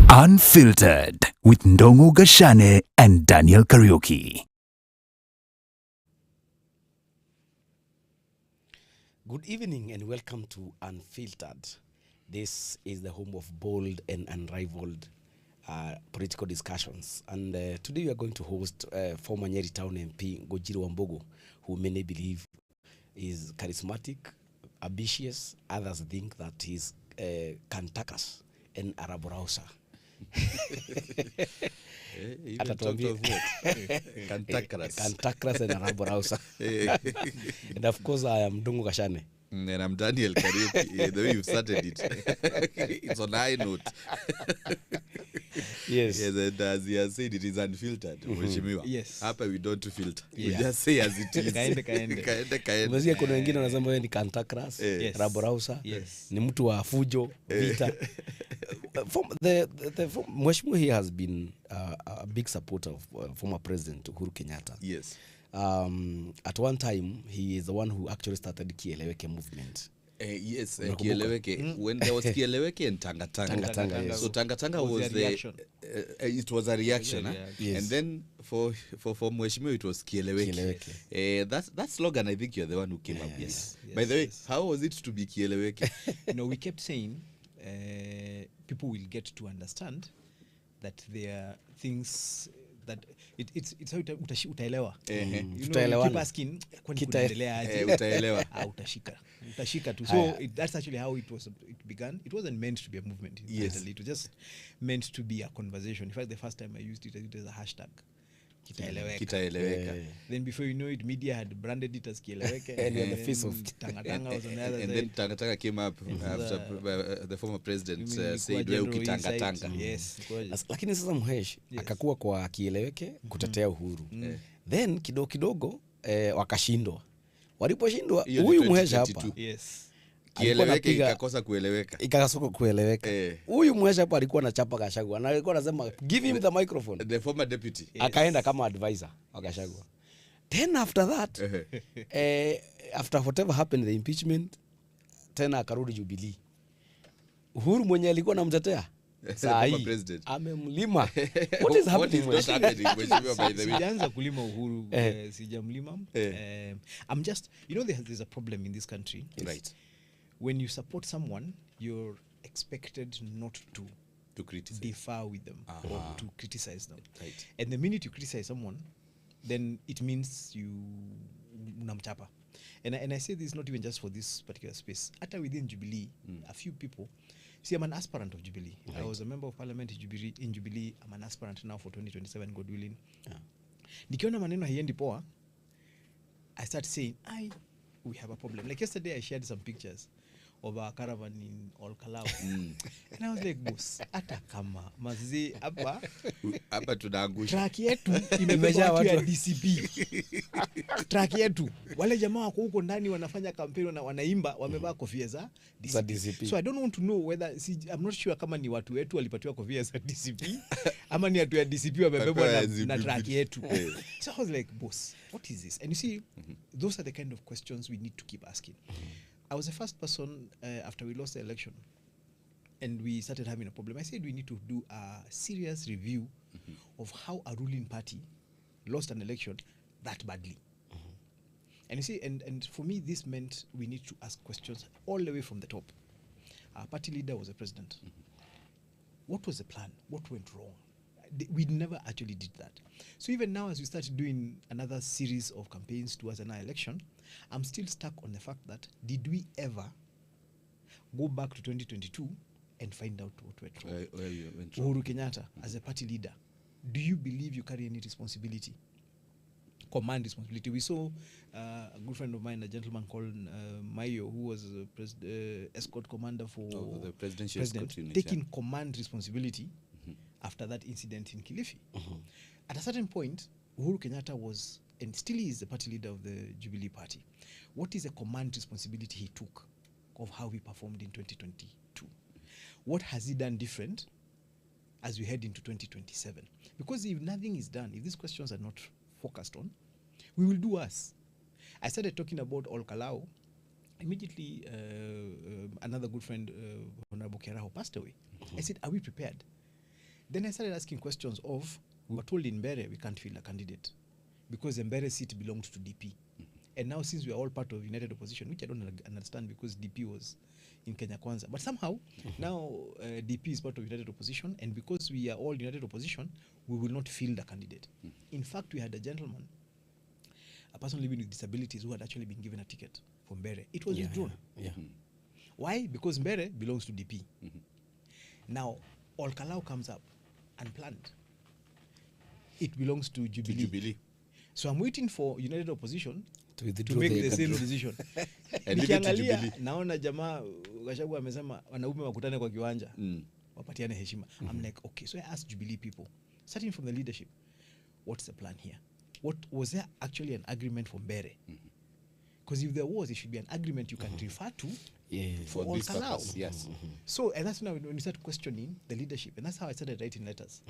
Unfiltered with Ndongo Gashane and Daniel Kariuki. Good evening and welcome to Unfiltered. This is the home of bold and unrivaled political discussions. And today we are going to host former Nyeri Town MP Ngojiri Wambogo, who many believe is charismatic, ambitious. Others think that he's cantankerous and araborausa. Cantankerous and araborausa. And of course I am Ndongo Gashane. And I'm Daniel Kariuki. The way you've started it, it's on a high note. Yes. Yes, and as he has said, it is unfiltered. Yes. Hapa we don't filter. Yeah. We just say as it is. Kaende. Umesikia kuna wengine wanasema wewe ni cantankerous, araborausa, ni mtu wa fujo, vita. Mheshimiwa here has been a big supporter of former President Uhuru Kenyatta. Yes. At one time, he is the one who actually started Kieleweke movement. Yes, Kieleweke. When there was Kieleweke and Tanga Tanga. Yes. So Tanga Tanga was the it was a reaction. Yes. And then for Mheshimiwa it was Kieleweke. That slogan, I think you're the one who came up. Yes. By the way, how was it to be Kieleweke? We kept saying people will get to understand that there are things that it's how utaelewa. You keep asking kwani kuendelea aje? Utaelewa. Utashika tu. So that's actually how it began. It wasn't meant to be a movement. Yes. It was just meant to be a conversation. In fact, the first time I used it as a hashtag. Kitaeleweka. Then before you know it, media had branded it as Kieleweke. And the face of Tanga Tanga was on the other and side. then Tanga Tanga came up after the former president said wewe ukitanga tanga. Yes. Lakini sasa Mhesh akakuwa kwa Kieleweke kutetea uhuru. Then kidogo wakashindwa. Waliposhindwa huyu Mhesh hapa. Yes. Kieleweke ikakosa kueleweka. Huyu Mhesh hapa alikuwa anachapa Gachagua. Na alikuwa anasema give him the microphone. The former deputy. Yes. Akaenda kama advisor wa Gachagua. Then after that after whatever happened the impeachment tena akarudi Jubilee. Uhuru mwenye alikuwa anamtetea saa hii amemlima. What is happening? Sijaanza kulima Uhuru, sijamlima. I'm just, there's a problem in this country. Right. When you support someone, you're expected not to criticize, differ with them, or to criticize them. Right. And the minute you criticize someone, then it means you unamchapa. And I say this not even just for this particular space. Ata within Jubilee, a few people. See, I'm an aspirant of Jubilee. Right. I was a member of parliament in Jubilee. I'm an aspirant now for 2027, God willing. Nikiona maneno haiendi poa, I start saying, we have a problem. Like yesterday, I shared some pictures of a caravan in Olkalau. And I was like, boss, ata kama mazi hapa tunaangusha. Track yetu imejaa watu ya DCP. Track yetu wale jamaa wako huko ndani wanafanya kampeni na wanaimba wamevaa kofia za DCP. So I don't want to know whether I'm not sure kama ni watu wetu walipatiwa kofia za DCP ama ni watu ya DCP wamebebwa na track yetu. So I was like, boss, what is this? And you see, those are the kind of questions we need to keep asking. I was the first person after we lost the election and we started having a problem. I said we need to do a serious review of how a ruling party lost an election that badly. And you see, and for me, this meant we need to ask questions all the way from the top. Our party leader was the president. What was the plan? What went wrong? We never actually did that. So even now, as we started doing another series of campaigns towards an election, I'm still stuck on the fact that did we ever go back to 2022 and find out what went wrong? Uhuru Kenyatta, as a party leader, do you believe you carry any responsibility? Command responsibility. We saw a good friend of mine, a gentleman called Mayo, who was a escort commander for the presidential escort unit, taking command responsibility after that incident in Kilifi. At a certain point, Uhuru Kenyatta was, and still is, the party leader of the Jubilee Party. What is the command responsibility he took of how he performed in 2022? What has he done different as we head into 2027? Because if nothing is done, if these questions are not focused on, we will do worse. I started talking about Olkalau. Immediately, another good friend, Honorable Keraho, passed away. I said, are we prepared? Then I started asking questions of, we were told in Mbere we can't field a candidate because the Mbere seat belonged to DP. And now since we are all part of United Opposition, which I don't understand because DP was in Kenya Kwanza, but somehow now DP is part of United Opposition, and because we are all United Opposition, we will not field a candidate. In fact, we had a gentleman, a person living with disabilities, who had actually been given a ticket from Mbere. It was withdrawn. Why? Because Mbere belongs to DP. Now, Olkalau comes up unplanned. It belongs to Jubilee. So I'm waiting for United Opposition to make the same decision. Nikiangalia naona jamaa Gachagua amesema wanaume wakutane kwa kiwanja wapatiane heshima. I'm like, okay, so I asked Jubilee people, starting from the leadership, what's the plan here? Was there actually an agreement for Mbere? Because if there was, it should be an agreement you can refer to for all Kalau. Yes. So, and that's when we start questioning the leadership, and that's how I started writing letters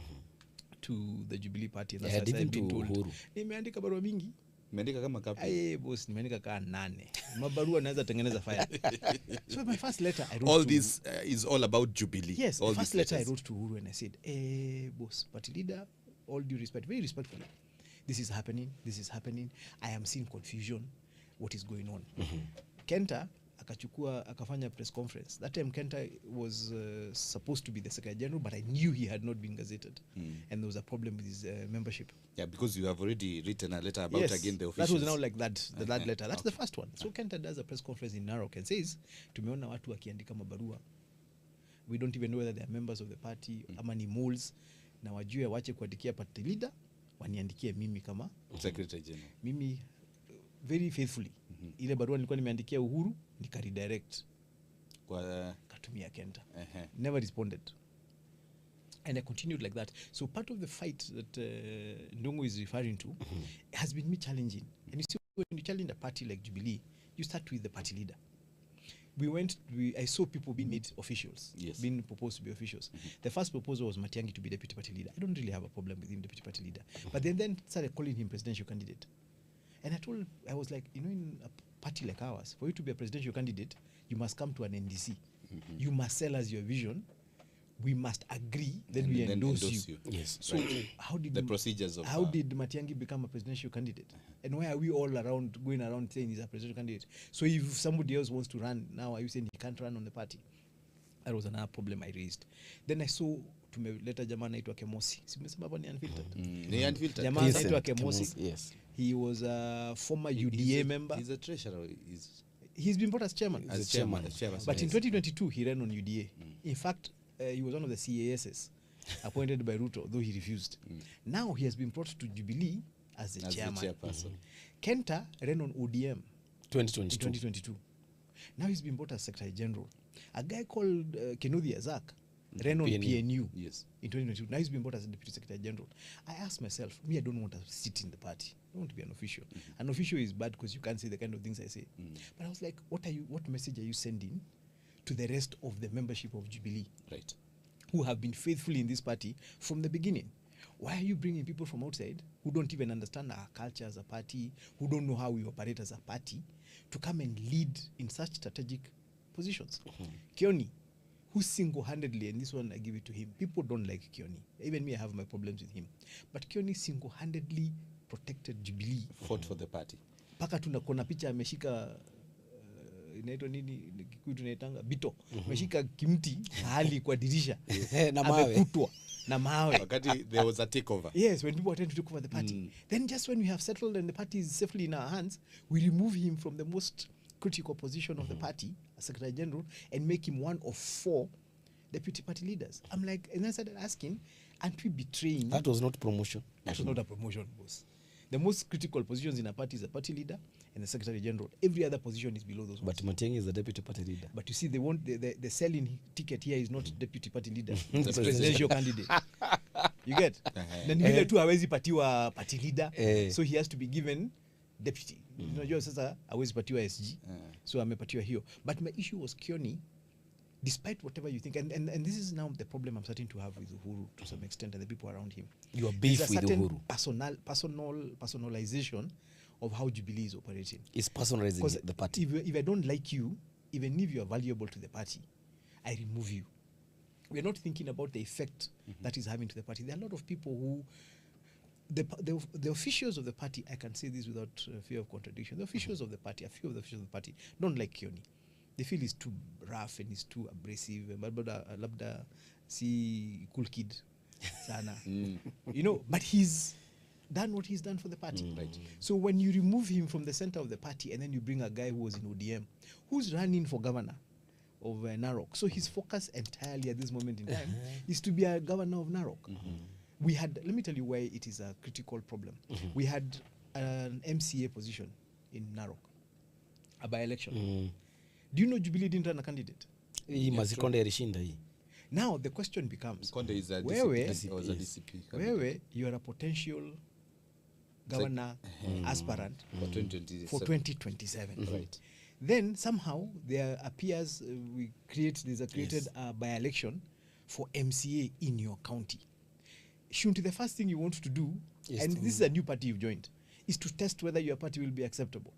to the Jubilee Party. And that's even to Uhuru. Nimeandika barua mingi. Umeandika kama kapi? Aye, boss, nimeandika kaa 8. Mabarua naweza tengeneza fire. So my first letter I wrote all this is all about Jubilee. Yes, all the first letter I wrote to Uhuru, and I said, boss, party leader, all due respect, very respectfully, this is happening. I am seeing confusion. What is going on? Kenta akafanya press conference. That time Kenta was supposed to be the Secretary General, but I knew he had not been gazetted, and there was a problem with his membership. Yeah, because you have already written a letter about again the officials. That was now like that letter. That's the first one. So Kenta does a press conference in Narok and says, tumeona watu wakiandika mabarua. We don't even know whether they are members of the party, ama ni moles, na wajue wache kuandikia party leader, waniandikie mimi kama Secretary General. Mimi very faithfully. Ile barua nilikuwa nimeandikia Uhuru nikaredirect kwa katumia Kenta. Never responded. And I continued like that. So part of the fight that Ndungu is referring to has been me challenging. And you see, when you challenge a party like Jubilee, you start with the party leader. I saw people being made officials, being proposed to be officials. The first proposal was Matiang'i to be deputy party leader. I don't really have a problem with him, deputy party leader. But then started calling him presidential candidate. And I was like, in a party like ours, for you to be a presidential candidate, you must come to an NDC. You must sell us your vision. We must agree, then we endorse you. Yes. So how did did Matiang'i become a presidential candidate? And why are we all going around saying he's a presidential candidate? So if somebody else wants to run, now are you saying he can't run on the party? That was another problem I raised. Then I saw tumeleta jamaa anaitwa Kemosi. Simesema hapa ni unfiltered. Jamaa anaitwa Kemosi. Yes. He was a former UDA member. He's a treasurer. He's been brought as chairman. But in 2022, he ran on UDA. In fact, he was one of the CASs appointed by Ruto, though he refused. Now he has been brought to Jubilee as the chairman. Kenta ran on ODM 2022. Now he's been brought as Secretary General. A guy called Kenuthi Azak ran on PNU in 2022. Now he's been brought as Deputy Secretary General. I asked myself, I don't want to sit in the party. I want to be an official. An official is bad because you can't say the kind of things I say. But I was like, what message are you sending to the rest of the membership of Jubilee, right, who have been faithfully in this party from the beginning? Why are you bringing people from outside who don't even understand our culture as a party, who don't know how we operate as a party, to come and lead in such strategic positions? Kioni, who single-handedly, and this one I give it to him, people don't like Kioni. Even me, I have my problems with him. But Kioni single-handedly protected Jubilee. Fought for the party. Paka tunakona picha ameshika inaitwa nini Kikuyu tunaitanga bito. Ameshika kimti hali kwa dirisha. Na mawe. Amekutwa na mawe. Wakati there was a takeover. Yes, when people attend to take over the party. Then just when we have settled and the party is safely in our hands, we remove him from the most critical position of the party as Secretary General and make him one of 4 deputy party leaders. I'm like, and I started asking, aren't we betraying? That was not promotion. That was not a promotion, boss. The most critical positions in a party is the party leader and the Secretary General. Every other position is below those ones. But Matiang'i is the deputy party leader. But you see, they want the selling ticket here is not deputy party leader. It's presidential candidate. You get? Then vile tu hawezi patiwa party leader, so he has to be given deputy. Unajua sasa hawezi patiwa SG. So amepatiwa hiyo. But my issue was Kioni, despite whatever you think, and this is now the problem I'm starting to have with Uhuru to some extent and the people around him. You are beef with Uhuru. Personalization of how Jubilee is operating. It's personalizing the party. If I don't like you, even if you are valuable to the party, I remove you. we're not thinking about the effect that is having to the party. There are a lot of people who, the officials of the party, I can say this without fear of contradiction, the officials of the party, a few of the officials of the party, don't like Kioni. They feel he's too rough and he's too abrasive. Labda si cool kid sana. You know, but he's done what he's done for the party. Right. So when you remove him from the center of the party and then you bring a guy who was in ODM, who's running for governor of Narok, so his focus entirely at this moment in time is to be a governor of Narok. We had, let me tell you why it is a critical problem. We had an MCA position in Narok, a by-election. Do you know Jubilee didn't run a candidate? Mazikonde alishinda hii. Now the question becomes, Konde is a wewe, DCP, was a DCP wewe, you are a potential governor aspirant for 2027. Right. Then somehow there appears there's created a by-election for MCA in your county. Shouldn't the first thing you want to do, and this is a new party you've joined, is to test whether your party will be acceptable.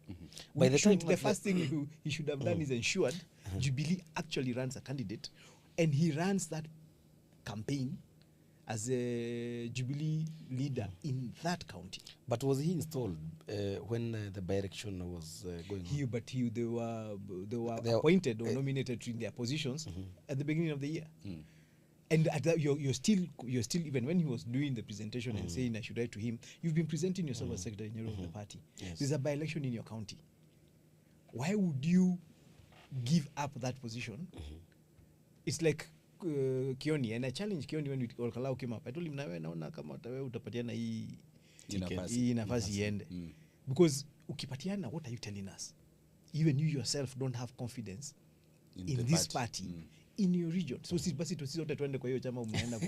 By the time The first thing he should have done is ensured Jubilee actually runs a candidate, and he runs that campaign as a Jubilee leader in that county. But was he installed when the by-election was going on? They were appointed or nominated in their positions at the beginning of the year. And at that, you're still even when he was doing the presentation and saying I should write to him, you've been presenting yourself as Secretary General of the party. Yes. There's a by-election in your county. Why would you give up that position? It's like Kioni, and I challenged Kioni when Olkalau came up. I told him, naona kama utapatiana hii nafasi iende. Because ukipatiana, what are you telling us? Even you yourself don't have confidence in this party. In your region. So basi tusizote tuende kwa hiyo chama umeenda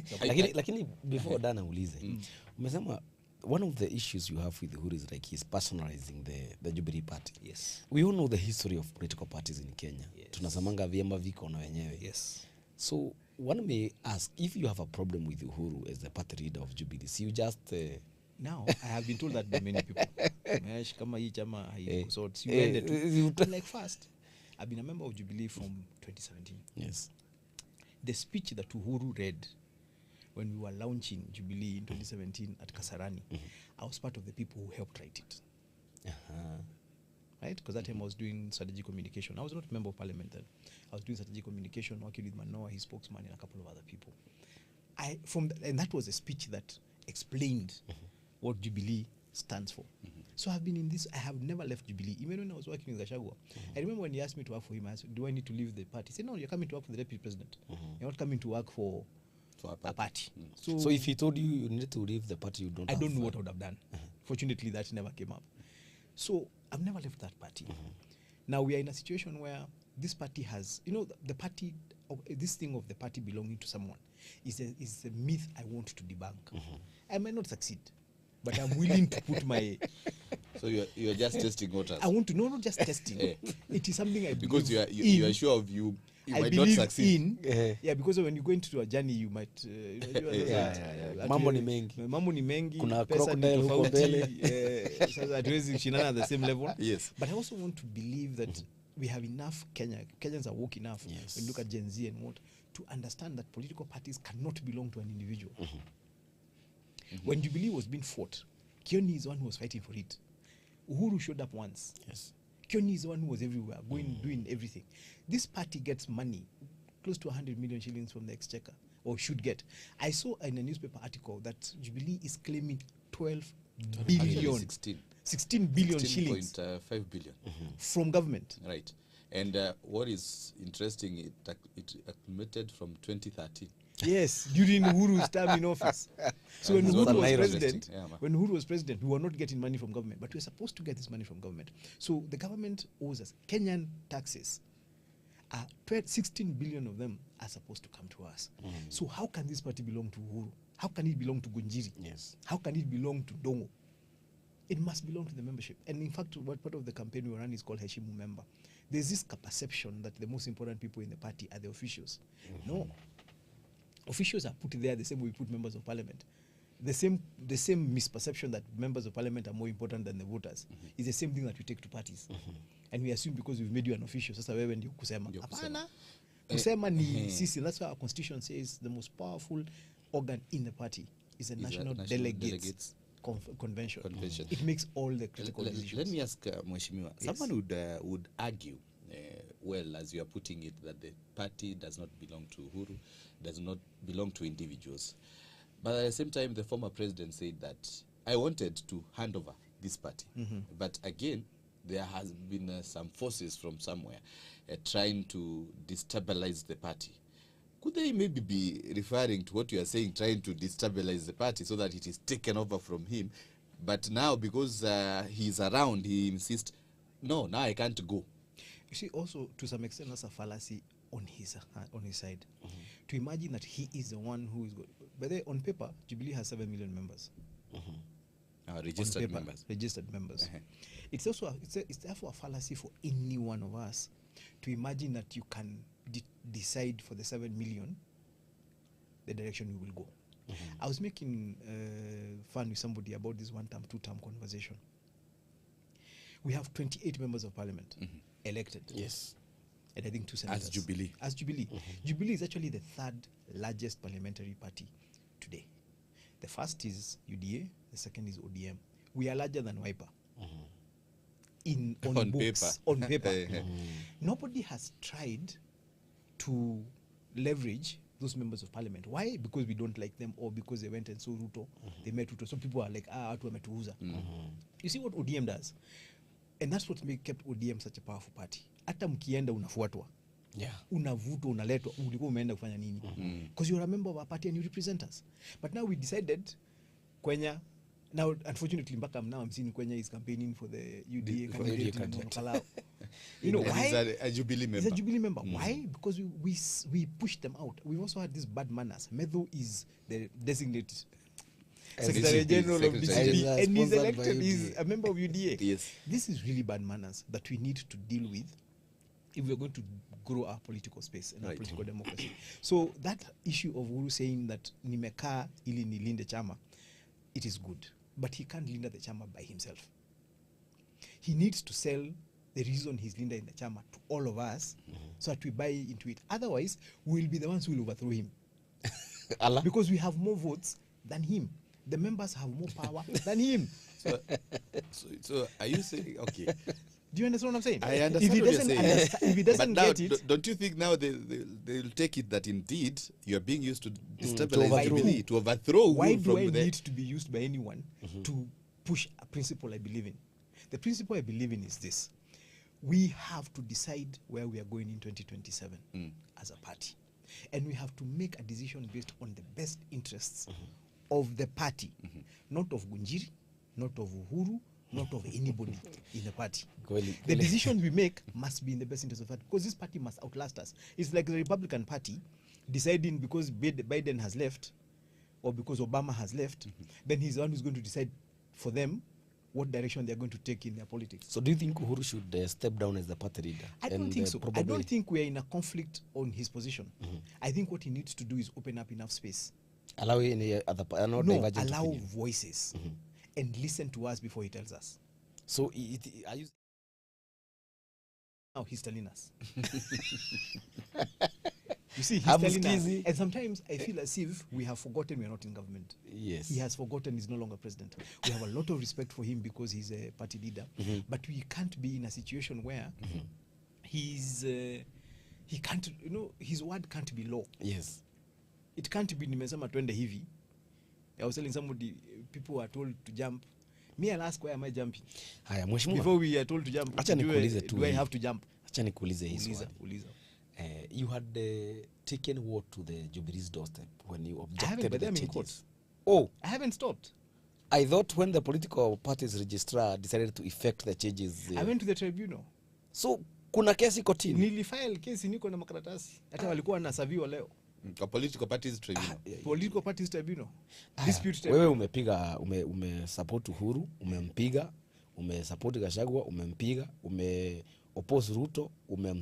lakini before Dana ulize umesema one of the issues you have with Uhuru is like he's personalizing the Jubilee party. Yes. We all know the history of political parties in Kenya. Yes. Tunasamanga vyama viko na wenyewe. Yes. So one may ask if you have a problem with Uhuru as the party leader of Jubilee, so you just now I have been told that by many people. Mesh kama hii chama haiko so you ended like first. I've been a member of Jubilee from 2017. Yes. The speech that Uhuru read when we were launching Jubilee in 2017 at Kasarani, I was part of the people who helped write it. Right? Because that time I was doing strategic communication. I was not a member of parliament then. I was doing strategic communication, working with Manoa, his spokesman, and a couple of other people. And that was a speech that explained what Jubilee stands for. So I've been in this, I have never left Jubilee, even when I was working with Gachagua. I remember when he asked me to work for him, I said, do I need to leave the party? He said, no, you're coming to work for the deputy president. You're not coming to work for a party. So if he told you need to leave the party, you don't I don't know what I would have done. Fortunately, that never came up. So I've never left that party. Now we are in a situation where this party has, the party, this thing of the party belonging to someone is a myth I want to debunk. I might not succeed, but I'm willing to put my... So you're just testing waters. I want to not just testing. It is something I believe because you are sure of you might not succeed. Because when you go into a journey, you might. Mambo ni mengi. Mambo ni mengi. Kuna crocodile huko mbele. Sasa hatuwezi kushindana at the same level. Yes. But I also want to believe that we have enough Kenyans are woke enough. Yes. When you look at Gen Z and what to understand that political parties cannot belong to an individual. When Jubilee was being fought, Kioni is the one who was fighting for it. Uhuru showed up once. Yes. Kioni is the one who was everywhere, doing everything. This party gets money, close to 100 million shillings from the exchequer, or should get. I saw in a newspaper article that Jubilee is claiming 12 billion, 16 billion shillings 16.5 billion from government. Right. And what is interesting, it accumulated from 2013. Yes, during Uhuru's term in office. So when Uhuru was president, we were not getting money from government, but we were supposed to get this money from government. So the government owes us Kenyan taxes. 16 billion of them are supposed to come to us. So how can this party belong to Uhuru? How can it belong to Gunjiri? Yes. How can it belong to Dongo? It must belong to the membership. And in fact, what part of the campaign we run is called Heshimu Member. There's this perception that the most important people in the party are the officials. No. Officials are put there the same way we put members of parliament. The same misperception that members of parliament are more important than the voters is the same thing that we take to parties. And we assume because we've made you an official, sasa wewe ndio kusema. Hapana. kusema ni sisi. That's why our constitution says the most powerful organ in the party is the national delegates convention. It makes all the critical decisions. Let me ask Mheshimiwa. Yes. Someone would argue, well, as you are putting it, that the party does not belong to Uhuru, does not belong to individuals. But at the same time, the former president said that I wanted to hand over this party. But again, there has been some forces from somewhere trying to destabilize the party. Could they maybe be referring to what you are saying, trying to destabilize the party so that it is taken over from him? But now, because he's around, he insists, no, now I can't go. You see, also, to some extent, that's a fallacy on his side. To imagine that he is the one who is good. But on paper, Jubilee has 7 million members. Registered members. Registered members. It's also it's therefore a fallacy for any one of us to imagine that you can decide for the 7 million the direction we will go. I was making fun with somebody about this one-term, two-term conversation. We have 28 members of parliament elected. Yes. And I think 2 senators. As Jubilee. As Jubilee. Jubilee is actually the third largest parliamentary party today. The first is UDA, the second is ODM. We are larger than Wiper. On books, paper. On paper. Nobody has tried to leverage those members of parliament. Why? Because we don't like them, or because they went and saw Ruto. They met Ruto. So people are like, watu wametuuza. You see what ODM does? And that's what kept ODM such a powerful party. Hata mkienda unafuatwa. Yeah. Unavutwa, unaletwa, ulikuwa umeenda kufanya nini? Because you're a member of our party and you represent us. But now we decided Kwenya, now unfortunately now I'm seeing Kwenya is campaigning for the UDA candidate in Kalao. You know why? He's a Jubilee member. He's a Jubilee member. Why? Because we pushed them out. We've also had this bad manners. Medho is the designated Secretary General of DCP, and he's elected. He's a member of UDA. Yes. This is really bad manners that we need to deal with if we're going to grow our political space and our political democracy. So that issue of Uhuru saying that nimekaa ili nilinde chama, it is good. But he can't linda the chama by himself. He needs to sell the reason he's linda in the chama to all of us so that we buy into it. Otherwise, we'll be the ones who will overthrow him. Because we have more votes than him. The members have more power than him. So are you saying, okay. Do you understand what I'm saying? I understand what you're saying. If he doesn't but now, get it... Don't you think now they'll take it that indeed you are being used to destabilize Jubilee, to overthrow? Why do I need to be used by anyone to push a principle I believe in? The principle I believe in is this. We have to decide where we are going in 2027 as a party. And we have to make a decision based on the best interests of the party, not of Gunjiri, not of Uhuru, not of anybody in the party. The decisions we make must be in the best interest of the party, because this party must outlast us. It's like the Republican Party deciding because Biden has left or because Obama has left, then he's the one who's going to decide for them what direction they're going to take in their politics. So do you think Uhuru should step down as the party leader? I don't think so. I don't think we're in a conflict on his position. I think what he needs to do is open up enough space. Allow any other allow voices and listen to us before he tells us. So are you... Now he's telling us. You see, he's telling us. And sometimes I feel as if we have forgotten we are not in government. Yes. He has forgotten he's no longer president. We have a lot of respect for him because he's a party leader. But we can't be in a situation where he can't, his word can't be law. Yes. It can't be nimesema twende hivi. I was telling somebody, people are told to jump. Me, I'll ask, why am I jumping? Haya, mheshimiwa. Before we are told to jump, do I have to jump? Acha nikuulize hii swali. Uliza. You had taken what to the Jubilee's doorstep when you objected to the changes. Court. Oh, I haven't stopped. I thought when the political parties registrar decided to effect the changes. I went to the tribunal. So kuna kesi kotini. Nilifile kesi, niko na makaratasi. Hata walikuwa wanasaviwa leo. Political parties tribunal. Political parties tribunal. Dispute tribunal. Wewe umepiga support Uhuru, umempiga, support Gachagua, umempiga, oppose Ruto,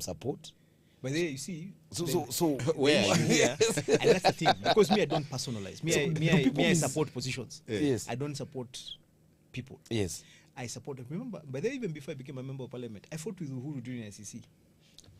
support. But there you see, so where are you here? And that's the thing, because me I don't personalize. Me I support positions. Yes. I don't support people. Yes. I support. Remember, but then even before I became a member of parliament, I fought with Uhuru during ICC.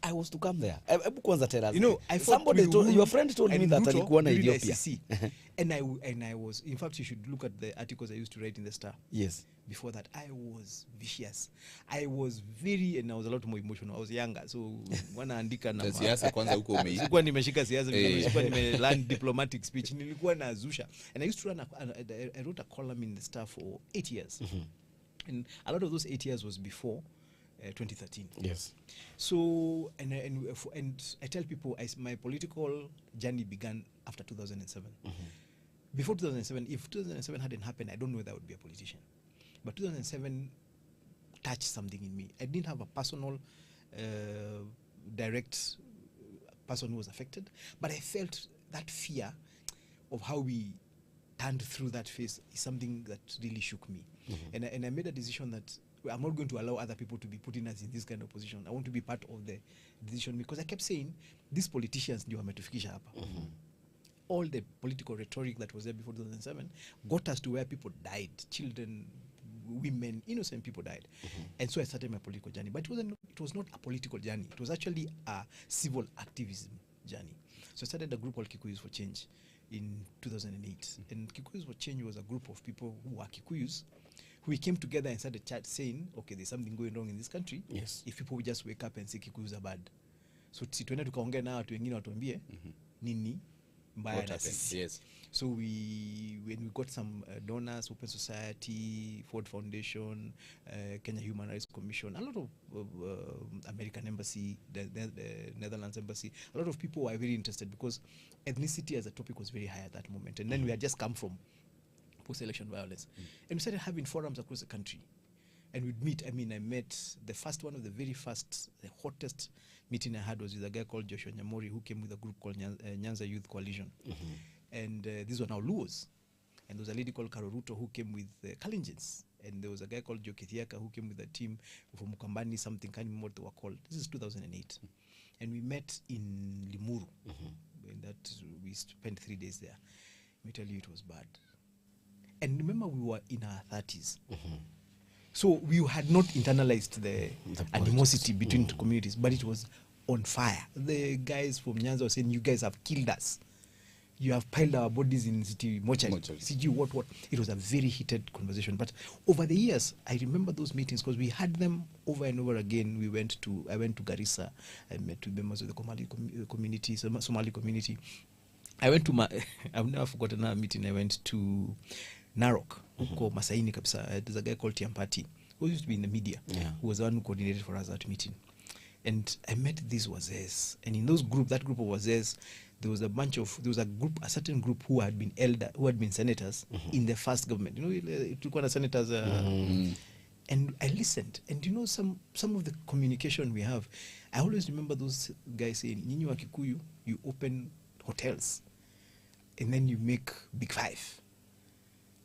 I was to come there. Hebu kwanza tell us. You know, I thought somebody with told, Uhuru your friend told me and that Ruto alikuwa na during the Ethiopia. SEC. and I was, in fact, you should look at the articles I used to write in the Star. Yes. Before that, I was vicious. I was very, and I was a lot more emotional. I was younger, so wanaandika na siasa kwanza huko umeishi. Sikuwa nimeshika siasa, sikuwa nimelearn diplomatic speech. Nilikuwa na zusha. And I used to run I wrote a column in the Star for 8 years. And a lot of those 8 years was before 2013. Yes. So, and I tell people, my political journey began after 2007. Before 2007, if 2007 hadn't happened, I don't know whether I would be a politician. But 2007 touched something in me. I didn't have a personal, direct person who was affected, but I felt that fear of how we turned through that phase is something that really shook me. And I made a decision that I'm not going to allow other people to be putting us in this kind of position. I want to be part of the decision, because I kept saying, these politicians ndio wametufikisha hapa. All the political rhetoric that was there before 2007 got us to where people died, children, women, innocent people died. And so I started my political journey. But it was not a political journey. It was actually a civil activism journey. So I started a group called Kikuyus for Change in 2008. And Kikuyus for Change was a group of people who are Kikuyus, who came together and started saying, okay, there's something going wrong in this country. Yes. If people would just wake up and say Kikuyus are bad. So tuende tukaongea na watu wengine watuambie nini mbaya na sisi. Yes. So when we got some donors, Open Society, Ford Foundation, Kenya Human Rights Commission, a lot of American Embassy, the Netherlands Embassy, a lot of people were very interested, because ethnicity as a topic was very high at that moment. And then we had just come from post-election violence. And we started having forums across the country. And we'd meet. I met the first one of the very first, the hottest meeting I had was with a guy called Joshua Nyamori, who came with a group called Nyanza Youth Coalition. And these were now Luos. And there was a lady called Karoruto who came with Kalenjins. And there was a guy called Joe Kithiaka who came with a team from Mukambani, something, can't remember what they were called. This is 2008. And we met in Limuru. And that we spent 3 days there. Let me tell you, it was bad. And remember, we were in our 30s. So we had not internalized the animosity between the communities, but it was on fire. The guys from Nyanza were saying, you guys have killed us. You have piled our bodies in city mortuary. CG, what. It was a very heated conversation. But over the years, I remember those meetings because we had them over and over again. I went to Garissa. I met with members of the Somali community. I went to I've never forgotten a meeting. I went to Narok, called Masaini Kapsa. There's a guy called Tiampati, who used to be in the media, who was the one who coordinated for us that meeting. And I met these Wazés. And in that group of Wazés, there was a certain group who had been senators in the first government. You know, it took on senators. And I listened. And you know, some of the communication we have, I always remember those guys saying, Nyinyi wa Kikuyu, you open hotels, and then you make Big Five.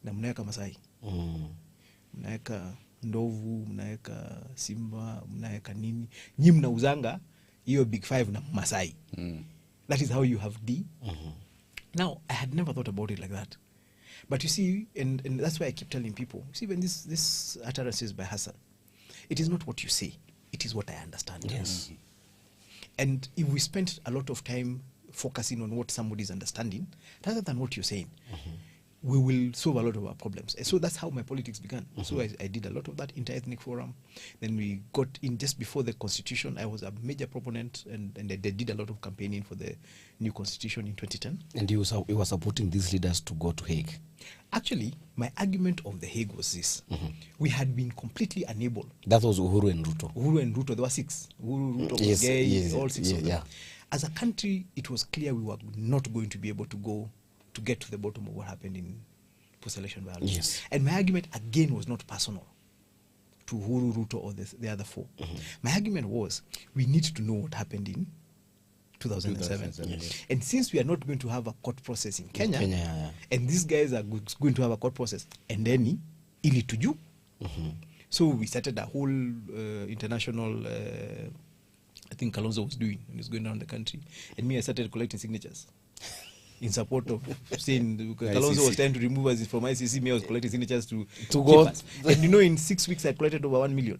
Na mnaweka Masai. Mnaweka ndovu, mnaweka simba, mnaweka nini. Nyi mnauzanga hiyo Big Five na Masai. That is how you have D. Now, I had never thought about it like that. But you see, and that's why I keep telling people, see, when this utterances by Hassan, it is not what you say, it is what I understand. Yes. And if we spend a lot of time focusing on what somebody is understanding, rather than what you're saying, we will solve a lot of our problems. And so that's how my politics began. So I did a lot of that inter-ethnic forum. Then we got in just before the constitution. I was a major proponent, and I did a lot of campaigning for the new constitution in 2010. And you were supporting these leaders to go to Hague? Actually, my argument of the Hague was this. We had been completely unable. That was Uhuru and Ruto. Uhuru and Ruto, there were 6. Uhuru, Ruto, all 6 of them. Yeah. As a country, it was clear we were not going to be able to get to the bottom of what happened in post-election violence. Yes. And my argument, again, was not personal to Uhuru, Ruto, or the other 4. My argument was, we need to know what happened in 2007. Yes. And since we are not going to have a court process in Kenya, and these guys are going to have a court process, and then ili tuju. So we started a whole international, I think Kalonzo was doing, and he was going around the country. And me, I started collecting signatures in support of saying, Kalonzo was trying to remove us from ICC, me, I was collecting signatures to go. us. And you know, in 6 weeks, I collected over 1 million.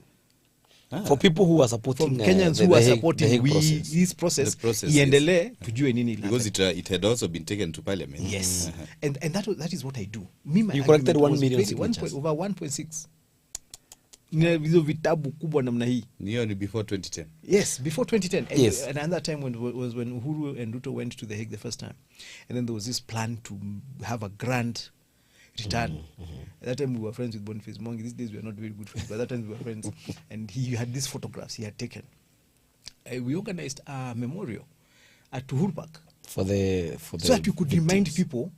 For people who are supporting from Kenyans the who are Hague- supporting the Hague this process, The process, iendelee tujue nini Because it had also been taken to parliament. yes. And that is what I do. Me, my You collected argument 1 was million very- signatures. over 1.6. Nina hizo vitabu kubwa namna hii. Near before 2010. Yes, before 2010. Yes. And another time was when Uhuru and Ruto went to the Hague the first time. And then there was this plan to have a grand return. At that time we were friends with Boniface Mwangi. These days we are not very good friends, but at that time we were friends. And he had these photographs he had taken. We organized a memorial at Uhuru Park. for the So that we could remind victims. people,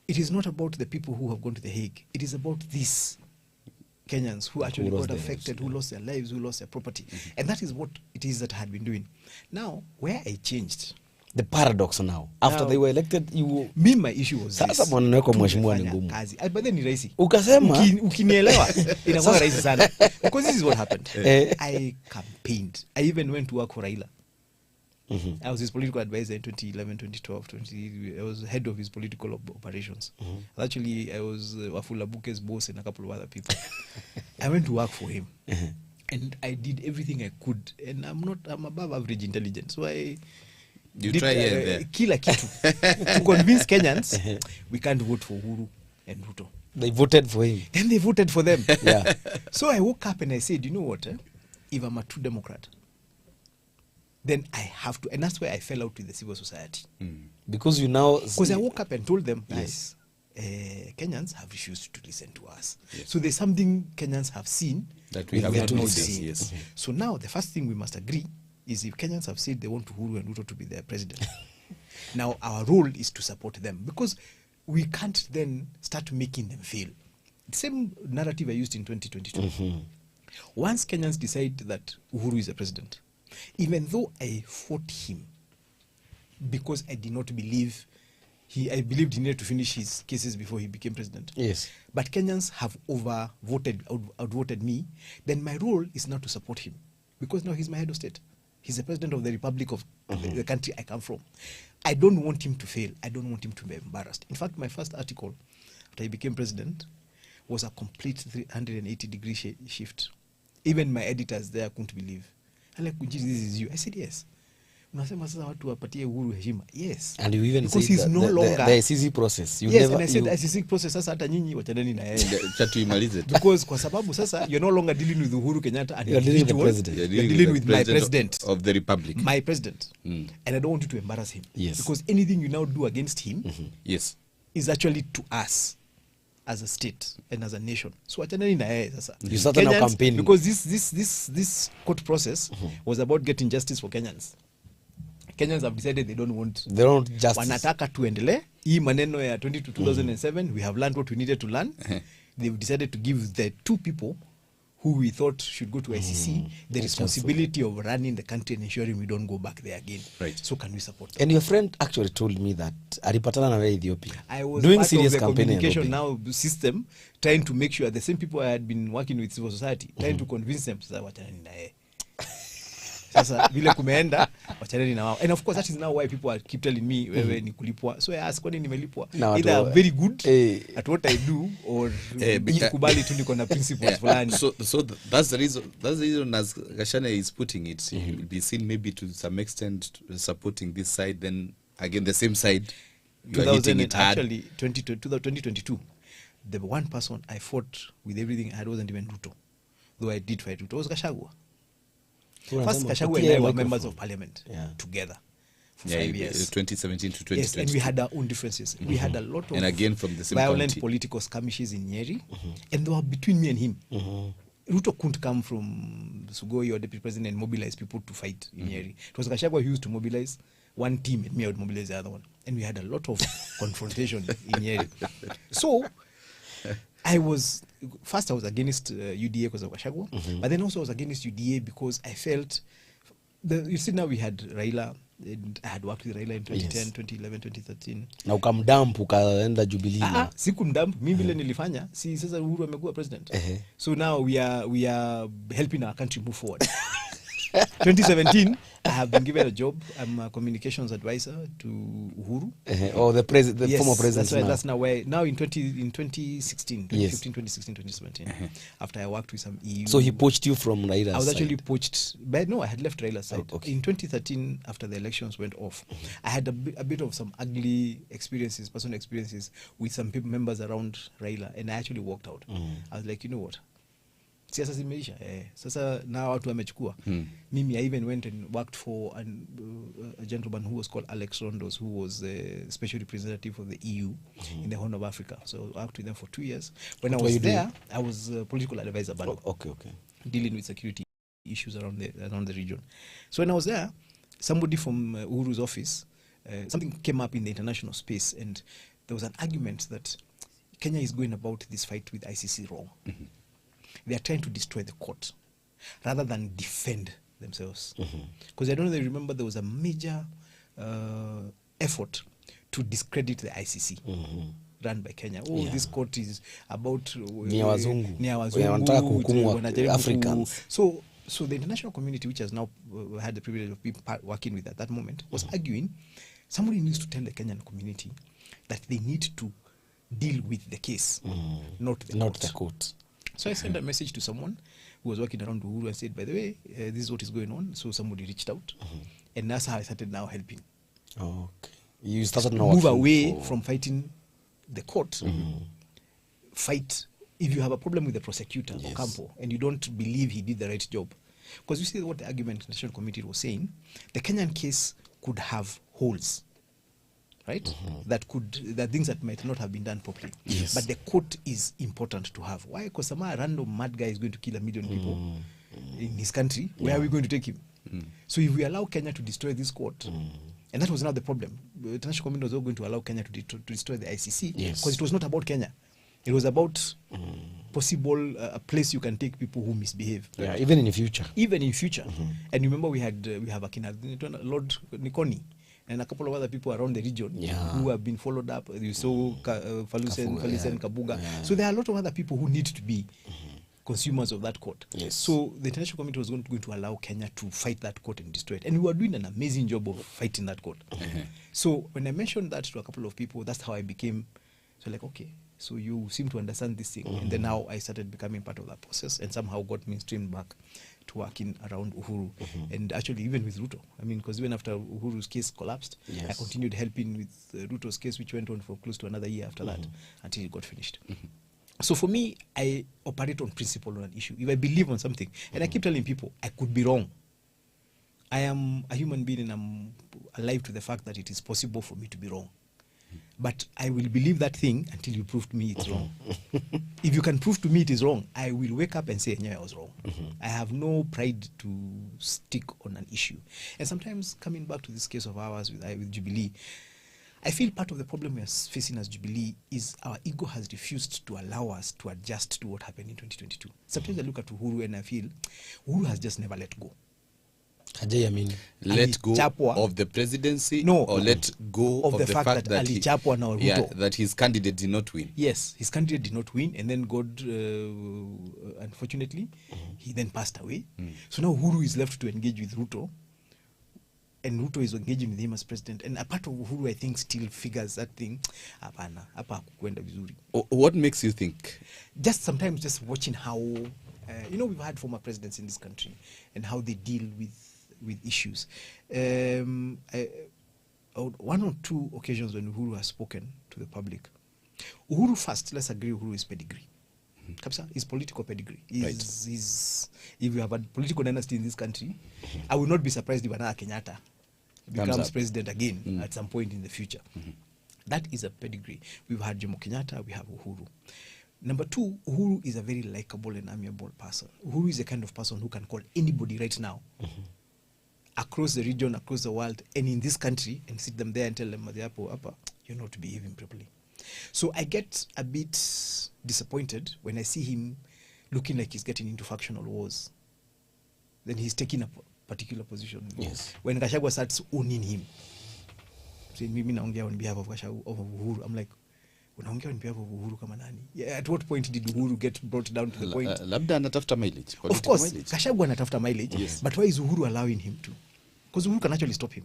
it is not about the people who have gone to the Hague. It is about these Kenyans who actually lost got their affected, lives, who lost their lives, who lost their property. And that is what it is that I had been doing. Now, where I changed, The paradox now. After Now- they were elected, you me, my issue was Sasa this. maneno yako mheshimiwa ni Tumefanya ngumu. kazi. But then ni rahisi. ukasema Ukinielewa, inakuwa rahisi sana. Because this is what happened. Eh. I campaigned. I even went to work for Raila. I was his political advisor in 2011, 2012, I was head of his political operations. Actually, I was Wafula Buke's boss and a couple of other people. I went to work for him. And I did everything I could. And I'm above average intelligence. So I You did, try here and there. kila kitu to convince Kenyans we can't vote for Uhuru and Ruto. they voted for him. Then they voted for them. Yeah. So I woke up and I said, you know what? If I'm a true Democrat, then I have to. And that's why I fell out with the civil society. Because you now Because I woke up and told them, Yes. Kenyans have refused to listen to us. So there's something Kenyans have seen That we have not not noticed, seen. yes. So now the first thing we must agree is if Kenyans have said they want Uhuru and Ruto to be their president, now our role is to support them because we can't then start making them fail. The same narrative I used in 2022. Once Kenyans decide that Uhuru is the president, even though I fought him because I did not believe I believed he needed to finish his cases before he became president. Yes. But Kenyans have outvoted me. Then my role is now to support him because now he's my head of state. He's the president of the republic of the country I come from. I don't want him to fail. I don't want him to be embarrassed. In fact, my first article after he became president was a complete 380-degree shift. Even my editors there couldn't believe. I'm like, Kunjiri, this is you. I said, yes. Unasema sasa watu wapatie Uhuru heshima. Yes. And you even because said he's that no longer the ICC process. You yes, never, and I said you, ICC process sasa hata nyinyi wachaneni na yeye. Chatuimalize. Because kwa sababu sasa you're no longer dealing with Uhuru Kenyatta and You're dealing with the individual, president. You're dealing with my president. of the republic. My president. And I don't want you to embarrass him. Yes. Because anything you now do against him Yes. is actually to us as a state and as a nation. So wachaneni na yeye sasa. You started now Kenyans, campaigning. because this court process was about getting justice for Kenyans. Kenyans have decided they don't justice. wanataka tuendelee hii maneno ya 2007 we have learned what we needed to learn. They've decided to give the two people who we thought should go to ICC the responsibility of running the country and ensuring we don't go back there again. Right. So can we support them? And your friend actually told me that alipatana na wewe Ethiopia. I was doing part serious of the campaigning communication lobbying. now system trying to make sure the same people I had been working with civil society trying to convince them sasa wachaneni na yeye. Sasa vile kumeenda wachaneni na wao. And of course that is now why people keep telling me wewe ni kulipwa. So I ask kwani nimelipwa? Na Either watu- I'm very good Eh. at what I do or because- kubali tu niko na principles fulani. That's the reason as Gashana is putting it, he will be seen maybe to some extent supporting this side, then again the same side you are hitting it hard. Actually 2022 the one person I fought with everything I had wasn't even Ruto, though I did fight Ruto, was Gachagua. First Unasema, Gachagua and patia I were microphone. members of parliament together for 5 years. 2017 to 2022. Yes, and we had our own differences. We had a lot of And again from the same violent county. political skirmishes in Nyeri, and they were between me and him. Ruto couldn't come from Sugoi or deputy president and mobilize people to fight in Nyeri. It was Gachagua who used to mobilize one team, and me I would mobilize the other one, and we had a lot of confrontation in Nyeri. So I was against UDA because of Gachagua, but then also I was against UDA because I felt you see now we had Raila, and I had worked with Raila in 2010, 2011, 2013. Na ukamdamp ukaenda Jubilee. na- Sikumdamp mi vile nilifanya si sasa Uhuru amekuwa president. So now we are helping our country move forward. 2017, I have been given a job. I'm a communications advisor to Uhuru. Or the Yes, former president. that's now where now in 2016, 2015, Yes. 2016, 2017. After I worked with some EU. So he poached you from Raila's I was actually side. poached, but no, I had left Raila's side. Okay. In 2013, after the elections went off, I had a bit of some ugly experiences, personal experiences with some people, members around Raila, and I actually walked out. I was like, you know what? Siasa zimeisha. Sasa na watu wamechukua. Mimi, I even went and worked for a gentleman who was called Alex Rondos, who was the special representative of the EU in the Horn of Africa. So I worked with them for 2 years. When I was there, I was a political advisor, Okay. dealing with security issues around the region. So when I was there, somebody from Uhuru's office, something came up in the international space, and there was an argument that Kenya is going about this fight with ICC wrong. They are trying to destroy the court rather than defend themselves. Because I don't know if you remember, there was a major effort to discredit the ICC run by Kenya. This court is about Ni ya wazungu. wanataka kuhukumu wanajaribu Africans. So the international community, which has now had the privilege of being working with at that moment, was arguing somebody needs to tell the Kenyan community that they need to deal with the case, not the court. So I sent a message to someone who was working around Uhuru and said, by the way, this is what is going on. So somebody reached out, and that's how I started now helping. Okay. You started now move away from fighting the court. Fight if you have a problem with the prosecutor or Campo and you don't believe he did the right job. Because you see what the argument National Committee was saying, the Kenyan case could have holes, right? That things that might not have been done properly. Yes. But the court is important to have. Why? Because some random mad guy is going to kill 1 million people in his country. Where are we going to take him? So if we allow Kenya to destroy this court, and that was not the problem. The international community was all going to allow Kenya to destroy the ICC because it was not about Kenya. It was about possible a place you can take people who misbehave. Yeah, even in the future. Even in future. And remember, we have Akina Lord Nikoni and a couple of other people around the region who have been followed up. You saw Falusen, Kabuga. Yeah. So there are a lot of other people who need to be consumers of that court. Yes. So the international community was going to allow Kenya to fight that court and destroy it. And we were doing an amazing job of fighting that court. So when I mentioned that to a couple of people, that's how I became okay, so you seem to understand this thing. And then now I started becoming part of that process and somehow got mainstreamed back to working around Uhuru. And actually even with Ruto. I mean, because even after Uhuru's case collapsed, I continued helping with Ruto's case, which went on for close to another year after that until it got finished. So for me, I operate on principle on an issue. If I believe on something, and I keep telling people, I could be wrong. I am a human being and I'm alive to the fact that it is possible for me to be wrong. But I will believe that thing until you prove to me it's wrong. If you can prove to me it is wrong, I will wake up and say, yeah, I was wrong. I have no pride to stick on an issue. And sometimes coming back to this case of ours with Jubilee, I feel part of the problem we are facing as Jubilee is our ego has refused to allow us to adjust to what happened in 2022. Sometimes I look at Uhuru and I feel Uhuru has just never let go. Let go of the presidency, or let go of the fact that that his candidate did not win. Yes, his candidate did not win, and then God, unfortunately, he then passed away. So now Uhuru is left to engage with Ruto, and Ruto is engaging with him as president. And a part of Uhuru, I think, still figures that thing. What makes you think? Just sometimes just watching how, we've had former presidents in this country and how they deal with issues. One or two occasions when Uhuru has spoken to the public. Uhuru first, let's agree Uhuru is pedigree. His political pedigree. If you have a political dynasty in this country, I will not be surprised if another Kenyatta becomes president again at some point in the future. That is a pedigree. We've had Jomo Kenyatta, we have Uhuru. Number two, Uhuru is a very likable and amiable person. Uhuru is the kind of person who can call anybody right now across the region, across the world, and in this country, and sit them there and tell them, you're not behaving properly. So I get a bit disappointed when I see him looking like he's getting into factional wars. Then he's taking a particular position. Yes. When Gachagua starts owning him, saying, Mimi naongea on behalf of Uhuru, I'm like, unaongea nipe hapo Uhuru kama nani? Yeah, at what point did Uhuru get brought down to the point? Labda anatafuta mileage. Of course, Gachagua anatafuta mileage, Yes. but why is Uhuru allowing him to? Because Uhuru can actually stop him.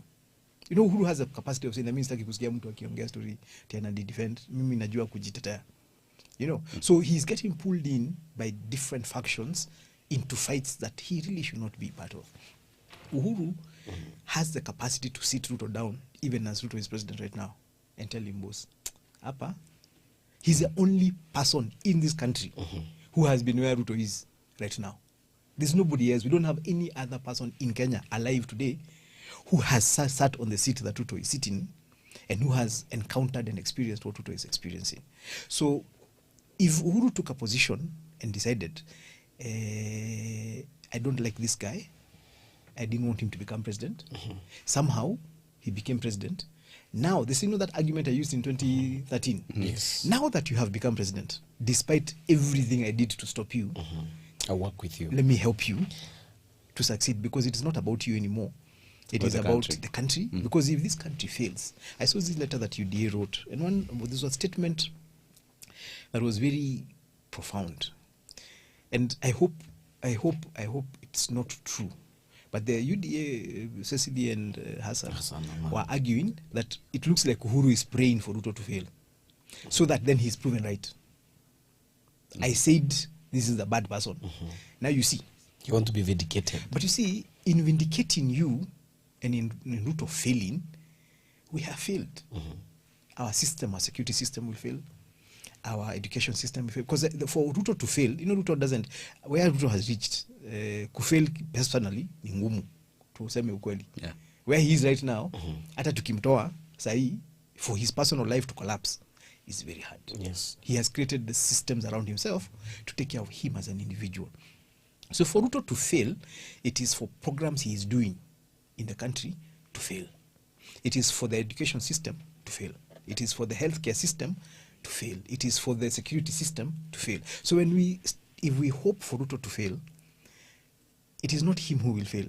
You know, Uhuru has a capacity of saying, I mean, sitaki kusikia mtu akiongea story tena di defend, mimi najua kujitetea. You know, so he's getting pulled in by different factions into fights that he really should not be part of. Uhuru has the capacity to sit Ruto down, even as Ruto is president right now, and tell him, boss, Apa, he's the only person in this country who has been where Ruto is right now. There's nobody else. We don't have any other person in Kenya alive today who has sat on the seat that Ruto is sitting and who has encountered and experienced what Ruto is experiencing. So if Uhuru took a position and decided, I don't like this guy, I didn't want him to become president, somehow he became president. Now, this, you know that argument I used in 2013? Yes. Now that you have become president, despite everything I did to stop you, I'll work with you. let me help you to succeed, because it is not about you anymore. It is about the country. Because if this country fails, I saw this letter that UDA wrote, and this was a statement that was very profound. And I hope it's not true. But the UDA, Cecily and Hassan were arguing that it looks like Uhuru is praying for Ruto to fail, so that then he's proven right. I said this is a bad person. Now you see. You want to be vindicated. But you see, in vindicating you and in Ruto failing, we have failed. Our system, our security system will fail. Our education system will fail. Because for Ruto to fail, you know, Ruto doesn't, where Ruto has reached, kufail personally, ni ngumu, tuseme ukweli. Yeah. Where he is right now, hata tukimtoa sahi, for his personal life to collapse, is very hard. Yes. He has created the systems around himself to take care of him as an individual. So for Ruto to fail, it is for programs he is doing in the country to fail. It is for the education system to fail. It is for the healthcare system to fail. It is for the security system to fail. So if we hope for Ruto to fail, it is not him who will fail.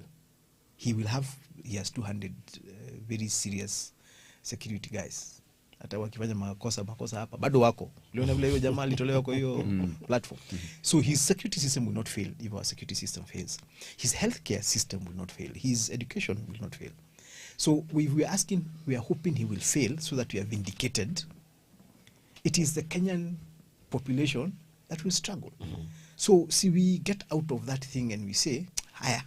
He has 200 very serious security guys. Hata wakifanya makosa hapa bado wako. Uliona vile hiyo jamaa alitolewa kwa hiyo platform. So his security system will not fail if our security system fails. His healthcare system will not fail. His education will not fail. So we are hoping he will fail so that we are vindicated. It is the Kenyan population that will struggle. So see, we get out of that thing and we say, haya,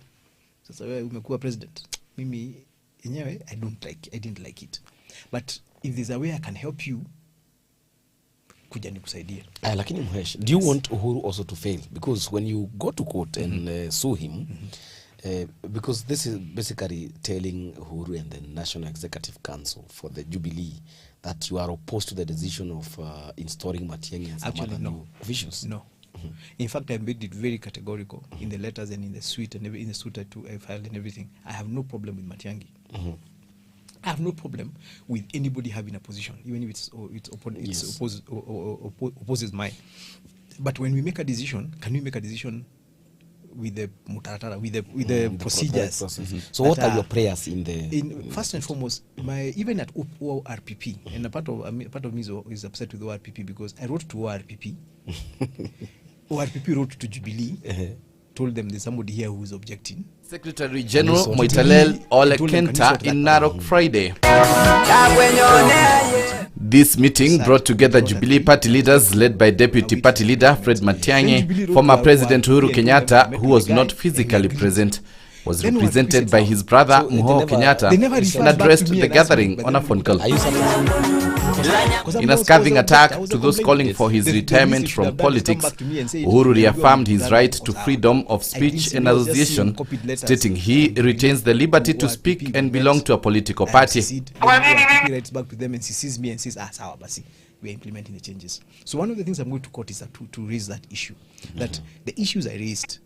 sasa wewe umekuwa president. Mimi yenyewe I didn't like it. But if there's a way I can help you, kuja nikusaidie. Lakini Mhesh, do you want Uhuru also to fail? Because when you go to court and sue him, because this is basically telling Uhuru and the National Executive Council for the Jubilee that you are opposed to the decision of installing Matiang'i and some other new officials. No. In fact, I made it very categorical in the letters and in the suit and in the suit I filed and everything. I have no problem with Matiang'i. I have no problem with anybody having a position, even if opposes mine. But when we make a decision, can we make a decision with the mutaratara, with the procedures? So what are your prayers in the? First and foremost, even at ORPP, and a part of me is upset with ORPP because I wrote to ORPP. ORPP wrote to Jubilee, told them there's somebody here who is objecting. Secretary General Moitalel Ole Kenta in Narok Friday. This meeting brought together Jubilee party leaders led by Deputy Party Leader Fred Matiang'i. Former President Uhuru Kenyatta, who was not physically present, was represented by his brother Uhuru Kenyatta and addressed the gathering on a phone call. In a scathing attack to those calling for his retirement from politics, Uhuru reaffirmed his right to freedom of speech and association, stating he retains the liberty to speak and belong to a political party. He writes back to them and he sees me and says, sawa basi, we are implementing the changes. So one of the things I'm going to court is to raise that issue, that the issues I raised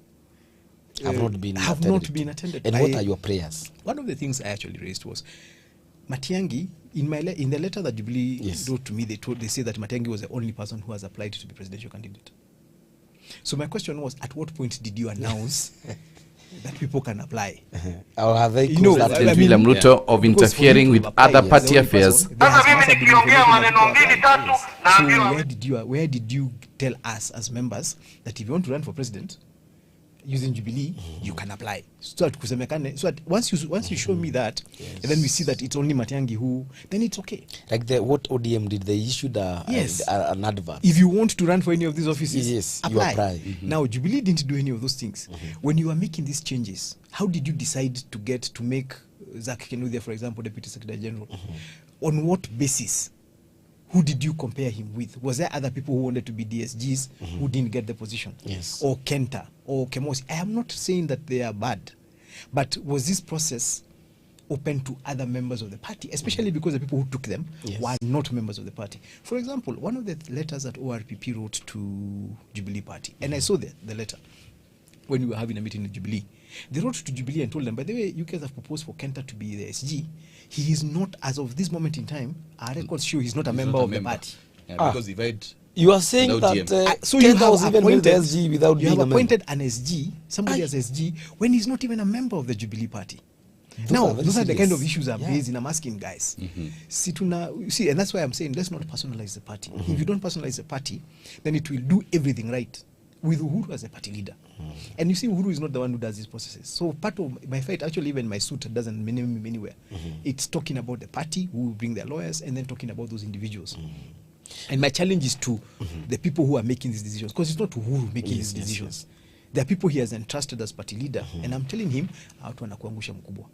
have not been attended. And what are your prayers? One of the things I actually raised was Matiang'i. In the letter that Jubilee wrote to me, they say that Matiang'i was the only person who has applied to be presidential candidate. So my question was, at what point did you announce that people can apply. Or have they You know, caused that? President I mean, William Ruto of Because for interfering you with to apply other as party the only affairs. person, there must have been information that you applied. So where did you tell us as members that if you want to run for president using Jubilee, you can apply? So that kusemekane, so that once you show me that, and then we see that it's only Matiang'i who, then it's okay. Like what ODM did, they issued an advert. If you want to run for any of these offices, Yes, you apply. apply. Now, Jubilee didn't do any of those things. When you are making these changes, how did you decide to make Zach Kenuthia, for example, Deputy Secretary General? On what basis? Who did you compare him with? Was there other people who wanted to be DSGs who didn't get the position? Yes. Or Kenta or Kemosi? I am not saying that they are bad, but was this process open to other members of the party, especially because the people who took them were not members of the party? For example, one of the letters that ORPP wrote to Jubilee Party, and I saw the letter when we were having a meeting in Jubilee. They wrote to Jubilee and told them, by the way, you guys have proposed for Kenta to be the SG. He is not, as of this moment in time, our records show he's not a member of the party. Yeah, because if I'd You are saying without that DM. So you Kenta have was even made the appointed, SG without you being have a member. appointed an SG, somebody as SG, when he's not even a member of the Jubilee Party. Now, are very those are the kind of serious. issues I'm raising. I'm asking guys. See, and that's why I'm saying let's not personalize the party. If you don't personalize the party, then it will do everything right with Uhuru as a party leader. And you see, Uhuru is not the one who does these processes. So part of my fight, actually, even my suit doesn't mean me anywhere. It's talking about the party who will bring their lawyers and then talking about those individuals. And my challenge is to the people who are making these decisions, because it's not Uhuru making these decisions. There are people he has entrusted as party leader, and I'm telling him, watu wanakuangusha mkubwa.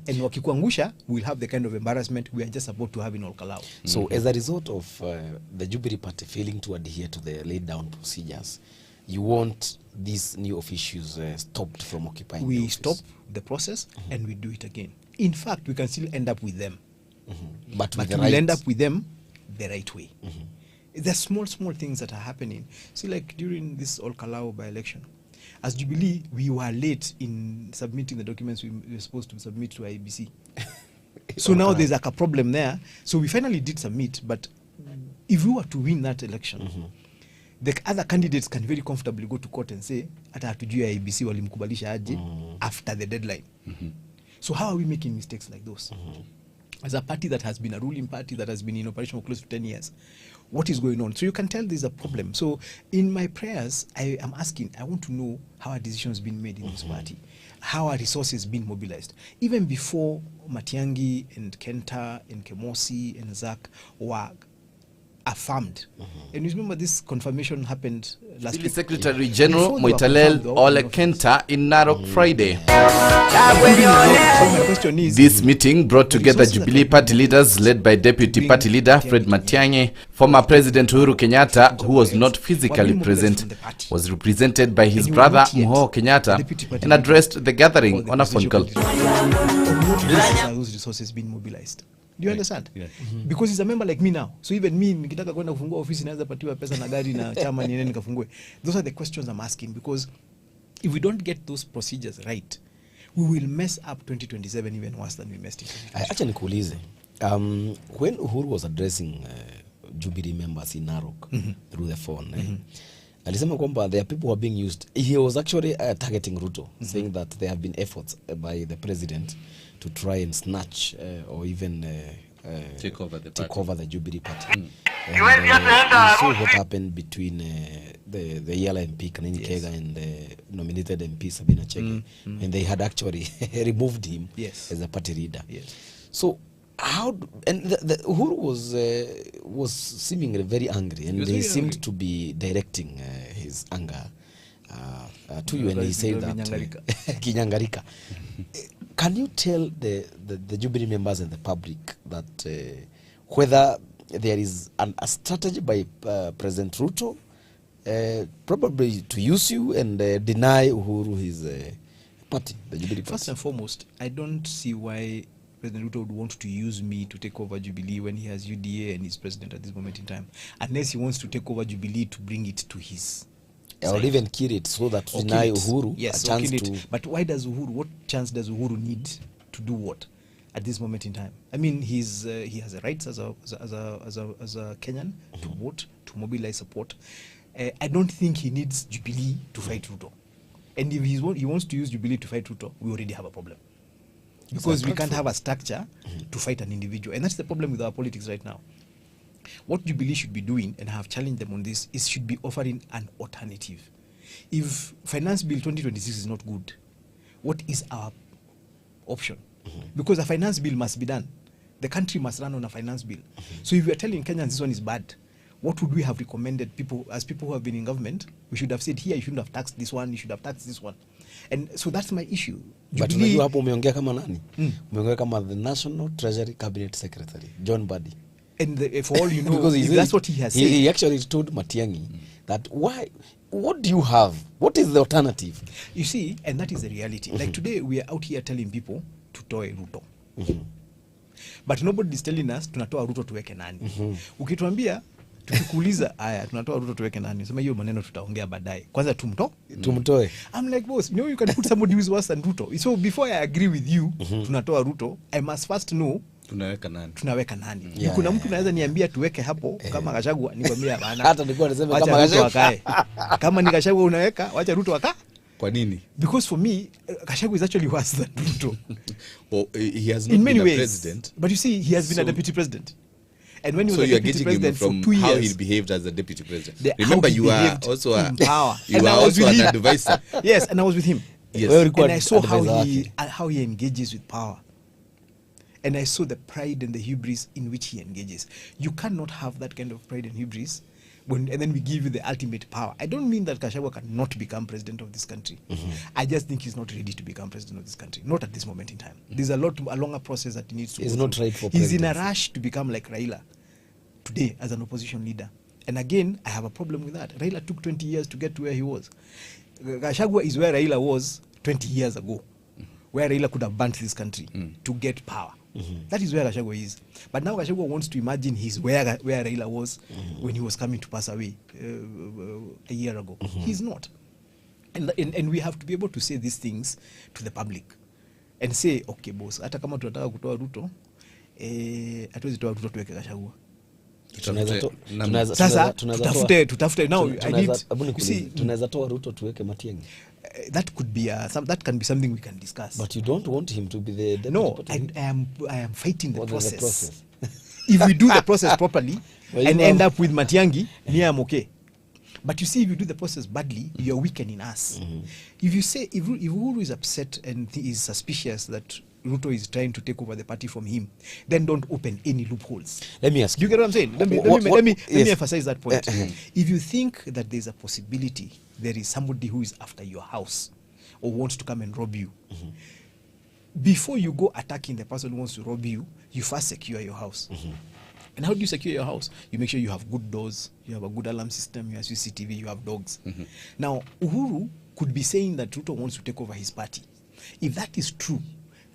And wakikuangusha, we'll have the kind of embarrassment we are just about to have in Olkalau. So as a result of the Jubilee Party failing to adhere to the laid down procedures, you want these new officials stopped from occupying the We office? stop the process and we do it again. In fact, we can still end up with them. But with the we'll end right- up with them the right way. There's small things that are happening. See, like during this Olkalau by-election, as Jubilee, we were late in submitting the documents we were supposed to submit to IBC. So now there's like a problem there. So we finally did submit, but if we were to win that election, the other candidates can very comfortably go to court and say, hata hatujui IBC walimkubalisha aje after the deadline. So how are we making mistakes like those? As a party that has been a ruling party that has been in operation for close to 10 years, what is going on? So you can tell there's a problem. So in my prayers, I am asking, I want to know how a decision has been made in this party, how are resources being mobilized. Even before Matiang'i and Kenta and Kemosi and Zach were affirmed. And you remember this confirmation happened last Jubilee week. Secretary General Before they were Moitalel confirmed, they were Ole in office. Kenta in Narok Friday. So my question is, This meeting brought together resources that Jubilee have party been leaders led by Deputy bring Party Leader Matiang'i Fred to Matiang'i. Former President Uhuru Kenyatta, who was not physically mobilized present, from the party. was represented by his And you are brother not yet Uhuru the Kenyatta deputy party and leader addressed the or gathering the on a phone call. presidential candidate. On what basis are those resources being mobilized? Do you understand? Yeah. Because he's a member like me now. So even me, nikitaka kwenda kufungua ofisi naweza patiwa pesa na gari na chama niende nikafungue. Those are the questions I'm asking, because if we don't get those procedures right, we will mess up 2027 even worse than we messed it. Acha nikuulize, when Uhuru was addressing Jubilee members in Narok through the phone, alisema kwamba there are people who are being used. He was actually targeting Ruto, saying that there have been efforts by the president to try and snatch or even Take over the take party. over the Jubilee party. And, we saw what happened between the Yala MP Kanini Kega and the nominated MP Sabina Chege, and they had actually removed him as a party leader. So how and the Uhuru was seemingly very angry, and he seemed to be directing his anger to you, and he said that Kinyangarika. Can you tell the Jubilee members and the public that whether there is a strategy by President Ruto probably to use you and deny Uhuru his party, the Jubilee party? First and foremost, I don't see why President Ruto would want to use me to take over Jubilee when he has UDA and he's president at this moment in time, unless he wants to take over Jubilee to bring it to his Or side. even kill it so that Or deny kill it. Uhuru Yes, a chance or kill to... it. But why does Uhuru, what chance does Uhuru need to do what at this moment in time? I mean, he has the rights as a Kenyan to vote, to mobilize support. I don't think he needs Jubilee to fight Ruto. And if he wants to use Jubilee to fight Ruto, we already have a problem. Because we can't have a structure to fight an individual. And that's the problem with our politics right now. What Jubilee should be doing, and I have challenged them on this, is should be offering an alternative. If Finance Bill 2026 is not good, what is our option? Because a finance bill must be done. The country must run on a finance bill. So if we are telling Kenyans this one is bad, what would we have recommended people, as people who have been in government? We should have said, here, you shouldn't have taxed this one, you should have taxed this one. And so that's my issue. But unajua hapo umeongea kama nani? Umeongea kama the National Treasury Cabinet Secretary, John Badi. And for all you know, because that's what he has said. He actually told Matiang'i that what do you have? What is the alternative? You see, and that is the reality. Like today, we are out here telling people to toe Ruto. But nobody is telling us tunatoa Ruto tuweke nani. Ukituambia tukikuuliza haya tunatoa Ruto tuweke nani, sema hiyo maneno tutaongea baadaye. Kwanza tumtoe. I'm like, boss, you can put somebody who is worse than Ruto. So before I agree with you, tunatoa Ruto, I must first know tunaweka nani. Kuna mtu anaweza niambia tuweke hapo kama Gachagua, nikwambia bana. Hata nilikuwa nasema kama Gachagua. Kama ni Gachagua unaweka, wacha Ruto akae. Kwa nini? Because for me, Gachagua is actually worse than Ruto. Well, he has not been a president. But you see, he has been a deputy president. And when he was so a deputy president for 2 years, how he behaved as a deputy president. Remember, you are also in power. You are also an advisor. Yes, and I was with him. Yes. And I saw how he engages with power. And I saw the pride and the hubris in which he engages. You cannot have that kind of pride and hubris and then we give you the ultimate power. I don't mean that Gachagua cannot become president of this country. I just think he's not ready to become president of this country. Not at this moment in time. There's a longer process that he needs to go through. He's not right for He's in a rush to become like Raila today as an opposition leader. And again, I have a problem with that. Raila took 20 years to get to where he was. Gachagua is where Raila was 20 years ago, where Raila could have burnt this country to get power. That is where Gachagua is. But now Gachagua wants to imagine he's where Raila was when he was coming to pass away a year ago. He's not. And we have to be able to say these things to the public and say, okay, boss, hata kama tunataka kutoa Ruto, hatuwezi toa Ruto tuweke Gachagua. Sasa tutafute now. Tunaweza toa Ruto tuweke Matiang'i. That could be that can be something we can discuss. But you don't want him to be the deputy. No, I am fighting the process. If we do the process properly and end up with Matiang'i, me I'm okay. But you see, if you do the process badly, you're weakening us. If you say, if Uhuru is upset and he is suspicious that Ruto is trying to take over the party from him, then don't open any loopholes. Let me ask you. Do you get what I'm saying? Let me emphasize that point. If you think that there's a possibility there is somebody who is after your house or wants to come and rob you, before you go attacking the person who wants to rob you, you first secure your house. And how do you secure your house? You make sure you have good doors, you have a good alarm system, you have CCTV, you have dogs. Now, Uhuru could be saying that Ruto wants to take over his party. If that is true,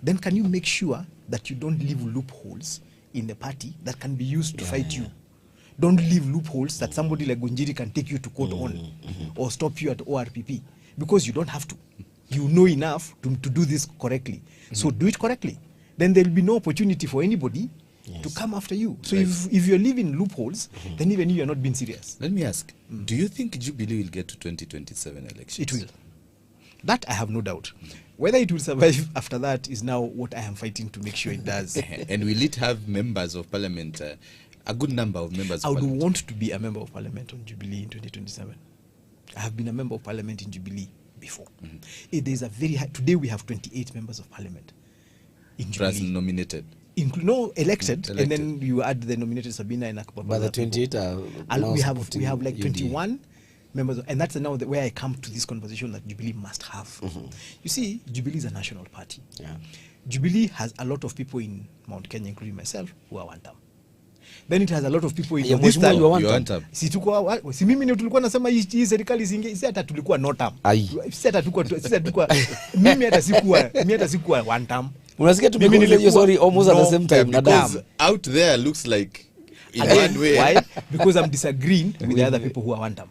then can you make sure that you don't leave loopholes in the party that can be used to fight you? Don't leave loopholes that somebody like Gunjiri can take you to court on or stop you at ORPP, because you don't have to. You know enough to do this correctly. So do it correctly. Then there will be no opportunity for anybody to come after you. So if you're leaving loopholes, then even you are not being serious. Let me ask, do you think Jubilee will get to 2027 elections? It will. That I have no doubt. Whether it will survive after that is now what I am fighting to make sure it does. And will it have members of parliament, a good number of members of parliament? I would want to be a member of parliament on Jubilee in 2027. I have been a member of parliament in Jubilee before. It is a very high, today we have 28 members of parliament in Jubilee. Plus nominated? Elected, and then you add the nominated Sabina and Akbaba. But the 28 are we have like 21 members, and that's now where I come to this conversation that Jubilee must have. You see, Jubilee is a national party. Jubilee has a lot of people in Mount Kenya, including myself, who are one term. Then it has a lot of people in this time. Si mimi ndio tulikuwa nasema hii serikali isinge, si hata tulikuwa no term. Si hata tulikuwa mimi hata sikuwa one term. Unasikia tumekuwa hiyo sorry almost at the same time. Because out there looks like in one way. Why? Because I'm disagreeing with the other people who are one term.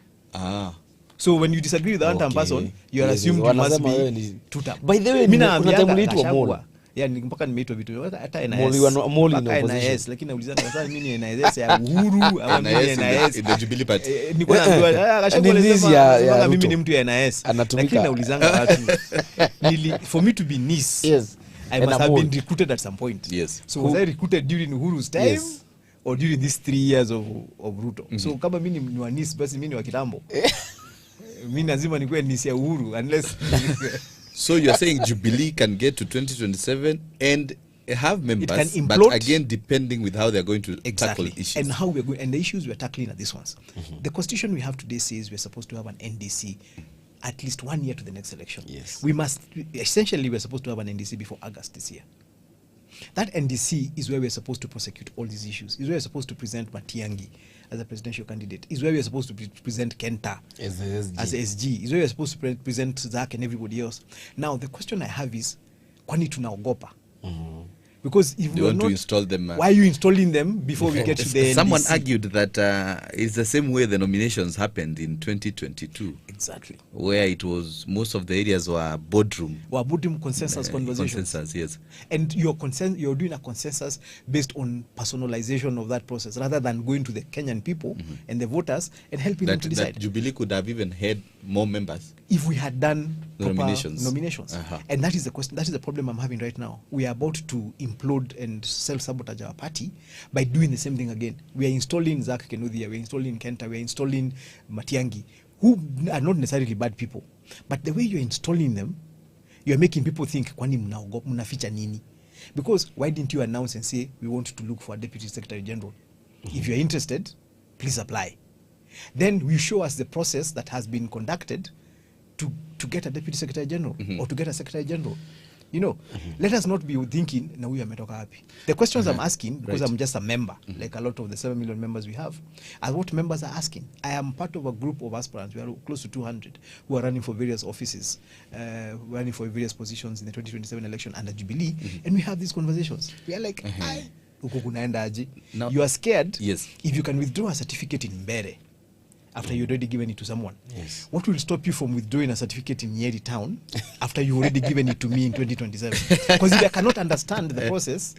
So when you disagree with the one term person, you are assumed you must be two term. By the way, mimi naambianga Yani mpaka nimeitwa vitu hata Moli in opposition. lakini naulizana sasa mimi ni NIS ya Uhuru ama mimi ni NIS in the Jubilee Party. Nilikuwa naambiwa Gachagua alisema mimi ni mtu ya NIS, lakini naulizanga watu for me to be NIS, Yes. I must have been recruited at some point. Yes. So was I recruited during Uhuru's time? Yes. Or during these 3 years of Ruto? So kama mimi ni wa NIS basi mimi ni wa kitambo. Mimi lazima nikuwe NIS ya Uhuru unless So you're saying Jubilee can get to 2027 and have members, it can implode, but again depending with how they're going to exactly. tackle issues. And how we're going, and the issues we're tackling are these ones. The constitution we have today says we're supposed to have an NDC at least 1 year to the next election. Yes. We must, essentially we're supposed to have an NDC before August this year. That NDC is where we're supposed to prosecute all these issues. Is where we're supposed to present Matiang'i as a presidential candidate. Is where we're supposed to present Kenta As the SG. as a SG. Is where we're supposed to present Zach and everybody else. Now the question I have is, kwani tunaogopa? Because if You we're want to not, install them, why are you installing them before we get to the someone NDC? argued that it's the same way the nominations happened in 2022, Exactly. where it was most of the areas were boardroom Wabudum consensus conversations. consensus, yes. And you're doing a consensus based on personalization of that process rather than going to the Kenyan people and the voters and helping them to decide. That Jubilee could have even had more members. If we had done proper Nominations. And that is the question, that is the problem I'm having right now. We are about to implode and self-sabotage our party by doing the same thing again. We are installing Zach Kenuthia, we are installing Kenta, we are installing Matiang'i, who are not necessarily bad people. But the way you're installing them, you're making people think, kwani mnaficha nini? Because why didn't you announce and say, we want to look for a Deputy Secretary General? If you're interested, please apply. Then you show us the process that has been conducted to get a Deputy Secretary General or to get a Secretary General. You know, let us not be thinking, na huyu ametoka wapi. The questions I'm asking, because I'm just a member, like a lot of the 7 million members we have, are what members are asking. I am part of a group of aspirants, we are close to 200, who are running for various offices, running for various positions in the 2027 election under Jubilee, and we have these conversations. We are like, huko kunaenda aje? Now, You are scared yes. if you can withdraw a certificate in Mbere after you've already given it to someone. Yes. What will stop you from withdrawing a certificate in Nyeri town after you've already given it to me in 2027? Because if I cannot understand the process.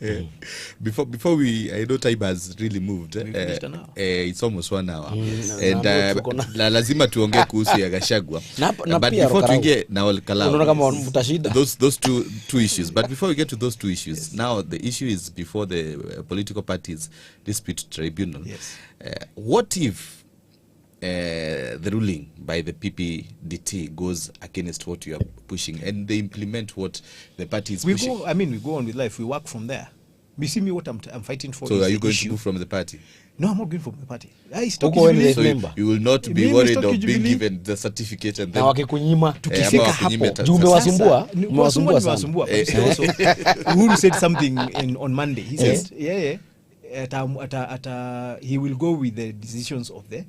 Before we, I know time has really moved. We finished an hour. It's almost 1 hour. na tuko na- Lazima tuongee kuhusu ya Gachagua. Na But pia before Rokarau. tuingie na Olkalau. Unaona kama mtashida. Those two issues. But before we get to those two issues, now the issue is before the political parties dispute tribunal. Yes. What if the ruling by the PPDT goes against what you are pushing and they implement what the party is pushing? We go on with life. We work from there. You see me, what I'm fighting for. So is are you the going issue. to move from the party? No, I'm not going from the party. I stuck Uko Jubilee. NDC So member. you will not be Mimi worried stock of being Jubilee. given the certificate and Na then wakikunyima Tukifika ama hapo, wakunyime ta- juu umewasumbua, Sasa, umewasumbua sana. nimewasumbua, but also, Uhuru said something on Monday. He says, he will go with the decisions of the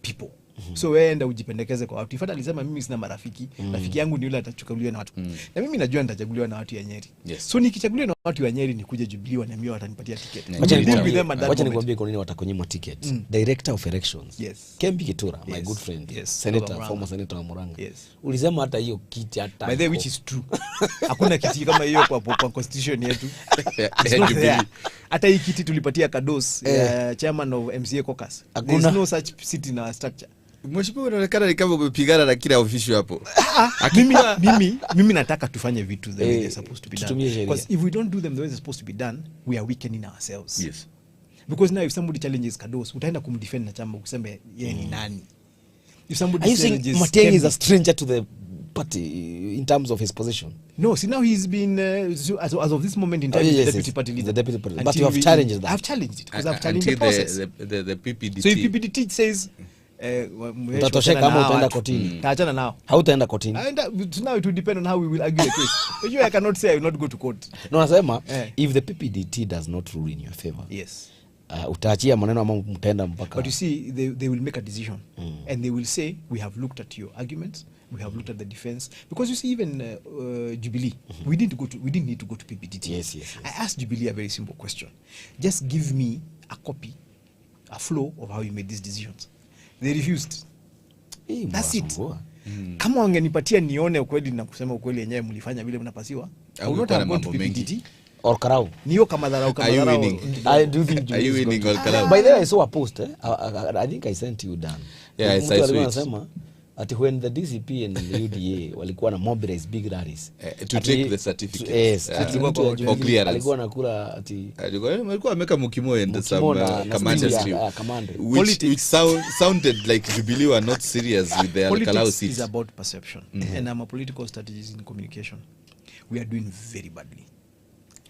people. So wewe enda ujipendekeze kwa watu. Ifata alisema mimi sina marafiki. Rafiki yangu ni yule atachaguliwa na watu. Na mimi najua nitachaguliwa na watu ya Nyeri. Yes. So nikichaguliwa na watu ya Nyeri nikuje Jubilee waniambia watanipatia ticket. Yeah. Wacha We will deal with nikwambie- them at that wacha moment. nikwambie kwa nini watakunyima ticket. Director of elections. Yes. Kembi Kitura, my Yes. good friend. Yes. Senator, Murang'a. former senator wa Murang'a. Yes. Ulisema hata hiyo kiti hata. By the way, which is true. Hakuna kiti kama hiyo kwa constitution yetu. It's not Jubilee. there. Hata hii kiti tulipatia Kados, chairman of MCA caucus. There is Hakuna. no such seat in our structure. Mheshimiwa, unaonekana ni kama umepigana na kila official hapo. Mimi nataka tufanye vitu the way they're supposed to be done. tutumie sheria. Because if we don't do them the way they're supposed to be done, we are weakening ourselves. Yes. Because now if somebody challenges Kados, utaenda kumdefend na chamba kusema yeye ni nani. If somebody Are you saying challenges Matiang'i is a Kembi- stranger to the party in terms of his position? No, see now he's been as of this moment in time Oh, he's yes, the deputy yes. party He's leader. the deputy party- but Until you have we- challenged that. I've challenged it because I've challenged Until the process. the PPDT. So if PPDT says Utatosheka ama utaenda kotini? taachana nao. Hautaenda kotini. Now it will depend on how we will argue the case. I cannot say I will not go to court. No, nasema Eh. if the PPDT does not rule in your favor, Yes. utaachia maneno ama mtaenda mpaka. But you see, they will make a decision. And they will say, we have looked at your arguments, we have looked at the defense. Because you see, even Jubilee, we didn't need to go to PPDT. Yes. I asked Jubilee a very simple question. Just give me a copy, a flow of how you made these decisions. They refused. That's it. Mwasumbua. Kama wangenipatia nione ukweli na kusema ukweli yenyewe mlifanya vile mnapasiwa, I would not have gone to PPTT. Or Karau. Niyo kama dharau Are you winning? I do think Are you winning or Kalau? By the way, I saw a post. I think I sent you down. Yeah, I saw it. Ati when the DCP and the UDA walikuwa na mobilize big rallies to take the certificate. Yes, for clearance. Alikuwa nakula ati alikuwa ameka mukimo and some commander stream, which sounded like Jubilee were not serious with their Kalau seats. Politics is about perception, and I'm a political strategist in communication. We are doing very badly.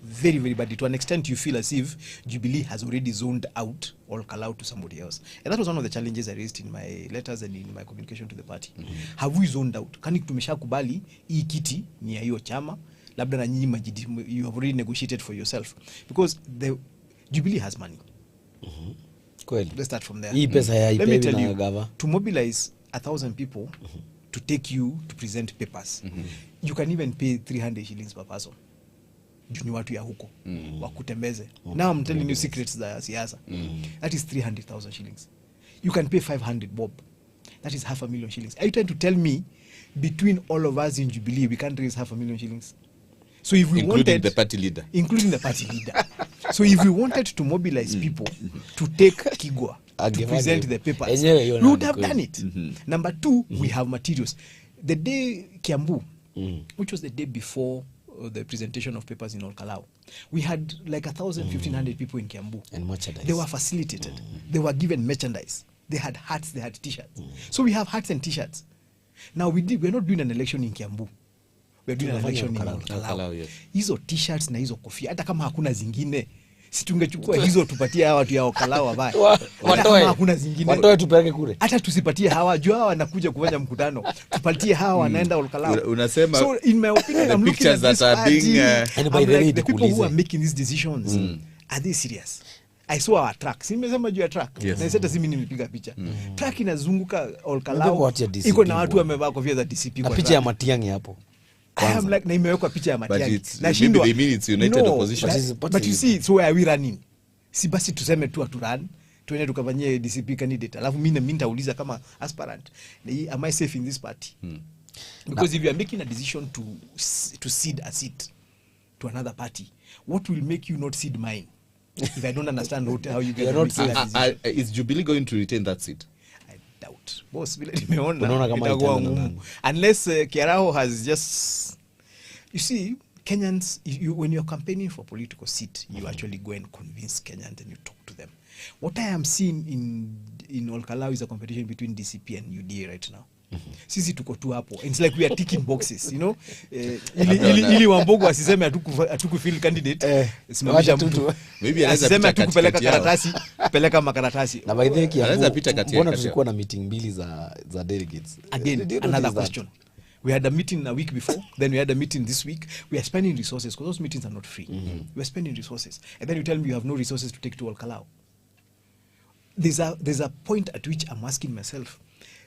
Very, very badly. To an extent, you feel as if Jubilee has already zoned out or Kalau to somebody else. And that was one of the challenges I raised in my letters and in my communication to the party. Have we zoned out? Kani tumesha kubali, hii kiti ni ya hiyo chama, labda na nyinyi you have already negotiated for yourself. Because the Jubilee has money. Let's start from there. Let me tell you, to mobilize 1,000 people to take you to present papers, you can even pay 300 shillings per person. Juni watu ya huko wakutembeze. Now I'm telling you secrets za siasa. That is 300,000 shillings. You can pay 500 bob. That is 500,000 shillings. Are you trying to tell me between all of us in Jubilee we can't raise 500,000 shillings? So if we including the party leader. So if we wanted to mobilize people to take Kigwa to present the papers, we would have done it. Number two, we have materials. The day Kiambu, which was the day before the presentation of papers in Kalau, we had like 1,000, 1,500 people in Kiambu. And merchandise. They were facilitated. They were given merchandise. They had hats, they had t-shirts. So we have hats and t-shirts. Now we're not doing an election in Kiambu. We're doing an election in Kalau. Yes. Hizo t-shirts na hizo kofia, hata kama hakuna zingine, si tungechukua hizo tupatie hawa watu ya Kalau wavae. Hata kama hakuna zingine. Watoe tupeleke kule. Hata tusipatie hawa, juu hawa wanakuja kufanya mkutano. Tupatie hawa wanaenda Kalau. Unasema, so in my opinion, I'm looking at this party, and by the people who are making these decisions, are they serious? I saw our truck. Simesema juu ya truck. Yes. Na iseta simi nimepiga picha. Truck inazunguka Kalau. Iko na watu wamevaa kofia za DCP na kwa picha ya Matiang'i hapo. I am like, na imewekwa picha ya Matiang'i. Na shindwa. Maybe they mean it's united opposition. But you see, so where are we running? Si basi tuseme tu aturun. Tuende tukafanyie DCP candidate. Alafu mimi nitauliza kama aspirant, am I safe in this party? Because if you are making a decision to cede a seat to another party, what will make you not cede mine? If I don't understand how you get is Jubilee going to retain that seat? I doubt. Boss, vile nimeona itakuwa ngumu. Unless Kiaraho has just, you see, Kenyans, when you're campaigning for a political seat, you actually go and convince Kenyans and you talk to them. What I am seeing in Kalau is a competition between DCP and UDA right now. Sisi tuko tu hapo. It's like we are ticking boxes, you know. Ili Wambogo asiseme hatukufeel candidate. Simamisha mtu. Maybe anaweza pita kupeleka karatasi, peleka makaratasi. Na by the way, anaweza pita kati mbona tulikuwa na meeting mbili za delegates? Again, another question. We had a meeting a week before, then we had a meeting this week. We are spending resources because those meetings are not free. We are spending resources. And then you tell me you have no resources to take to Kalau. There's a point at which I'm asking myself,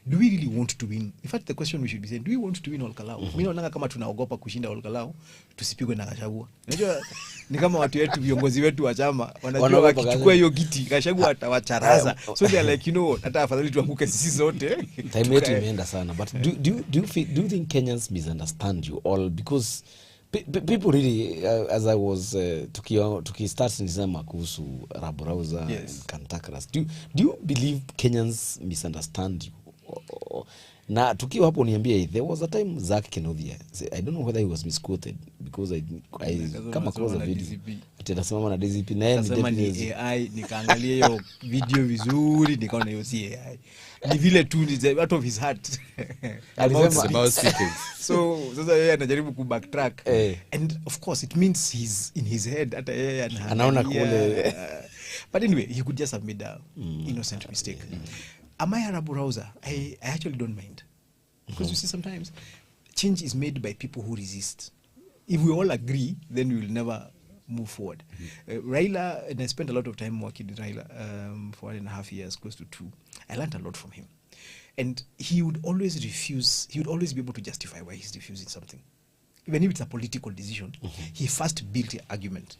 do we really want to win? In fact, the question we should be saying, do we want to win Kalau? Mimi naona kama tunaogopa kushinda Kalau, tusipigwe na Gachagua. Unajua ni kama watu wetu, viongozi wetu wa chama wanajua wakichukua hiyo kiti Gachagua atawacharaza. So they are like, you know, hata afadhali tuanguke sisi zote. Time yetu imeenda sana. But do you think Kenyans misunderstand you all? Because people really, as I was tukistart nisema kuhusu Raburauza and Kantakras, do you believe Kenyans misunderstand you? Na tukiwa hapo niambie, there was a time Zach Kenothia, I don't know whether he was misquoted because I come across a video ati anasimama na DCP na yeye ni AI, nikaangalia hiyo video vizuri nikaona hiyo si AI, ni vile tu ni out of his heart about speaking. So sasa yeye anajaribu ku backtrack and of course it means he's in his head hata yeye anaona kule but anyway he could just have made a innocent mistake. Am I a Raburauza? I actually don't mind. Because you see, sometimes change is made by people who resist. If we all agree, then we will never move forward. Raila, and I spent a lot of time working with Raila for 1.5 years, close to 2. I learned a lot from him. And he would always refuse, he would always be able to justify why he's refusing something. Even if it's a political decision, he first built an argument.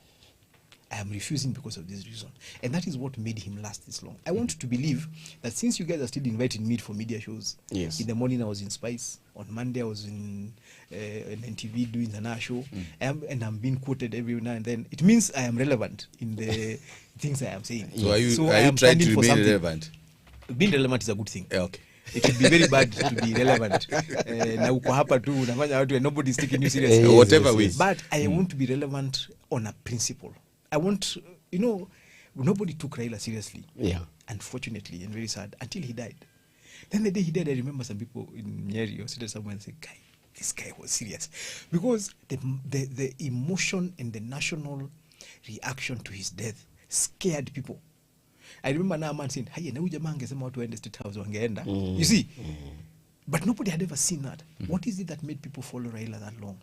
I am refusing because of this reason. And that is what made him last this long. I want to believe that since you guys are still inviting me for media shows, Yes. in the morning I was in Spice, on Monday I was in NTV doing the Nana show, and I'm being quoted every now and then. It means I am relevant in the things I am saying. So are you I am trying to standing for remain something. relevant? Being relevant is a good thing. Okay. It would be very bad to be relevant. Na uko hapa tu unafanya watu and nobody's taking you seriously. Yes, whatever way. But I want to be relevant on a principle. I want, nobody took Raila seriously. Yeah. Unfortunately, and very sad, until he died. Then the day he died, I remember some people in Nyeri or sitting somewhere and say, "Guy, this guy was serious," because the emotion and the national reaction to his death scared people. I remember now a man saying, "Hey, na huyu jamaa angesema watu waende State House wangeenda." You see, but nobody had ever seen that. What is it that made people follow Raila that long?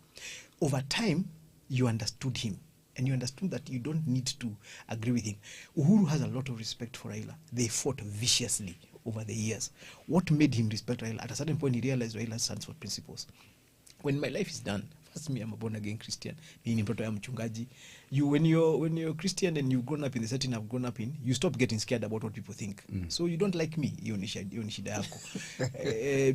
Over time, you understood him. And you understood that you don't need to agree with him. Uhuru has a lot of respect for Raila. They fought viciously over the years. What made him respect Raila? At a certain point, he realized Raila stands for principles. When my life is done, first me, I'm a born-again Christian. Mimi mtoto ya mchungaji. When you're Christian and you've grown up in the setting I've grown up in, you stop getting scared about what people think. So you don't like me, hiyo ni shida yako.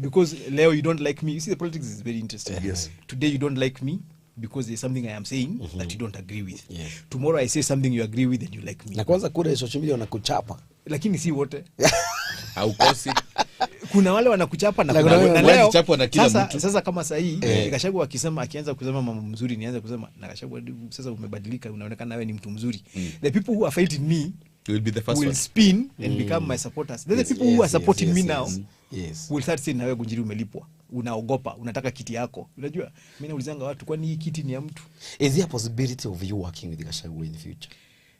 Because Leo, you don't like me. You see, the politics is very interesting. Yes. Today you don't like me because there's something I am saying that you don't agree with. Yes. Tomorrow I say something you agree with and you like me. Na kwanza kule social media wanakuchapa. Lakini si wote. Haukosi. Kuna wale wanakuchapa na Na kuna kuna na wale leo. wanachapwa na kila Sasa, mtu. sasa kama saa hii Gachagua akianza kusema mambo mzuri nianze kusema na Gachagua sasa umebadilika unaonekana wewe ni mtu mzuri. The people who are fighting me You will be the first will one. spin and become my supporters. Then the people who are supporting me now Yes. will start saying na wewe Gunjiri umelipwa. Unaogopa, unataka kiti yako. Unajua, mimi naulizanga watu kwani hii kiti ni ya mtu? Is there a possibility of you working with Gachagua in the future?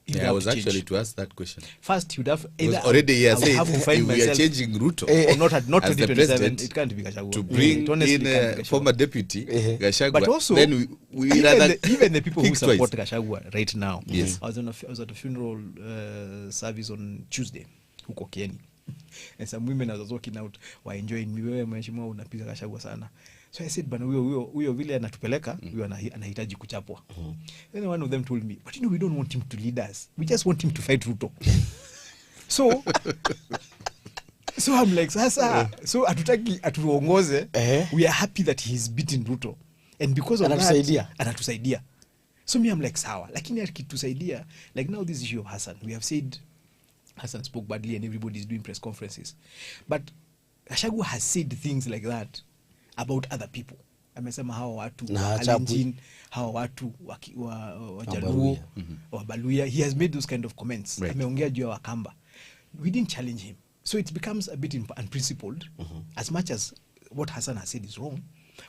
You Yeah, I have was to change. actually to ask that question. First, you'd have Because either already he I has will said have to find we are myself changing Ruto or not as the 2027. president It can't be Gachagua. to bring It honestly in can't be a Gachagua. former deputy Gachagua. But also, then we rather even the people who think support twice. Gachagua right now. Yes. I was at a funeral service on Tuesday huko Kieni. And some women I was walking out were enjoying me. Wewe mheshimiwa unapiga Gachagua sana. So I said, bana huyo vile anatupeleka, huyo anahitaji kuchapwa. Then one of them told me, but we don't want him to lead us. We just want him to fight Ruto. So I'm like, sasa, so hatutaki atuongoze. We are happy that he's beaten Ruto. And because of that, anatusaidia. So me, I'm like, sawa. Lakini akitusaidia, like now this issue of Hassan, we have said Hassan spoke badly and everybody's doing press conferences. But Gachagua has said things like that about other people. Amesema hawa watu wa Kalenjin, hawa watu wa Jaluo, wa Baluya. He has made those kind of comments. Ameongea juu ya Wakamba. We didn't challenge him. So it becomes a bit unprincipled. As much as what Hassan has said is wrong,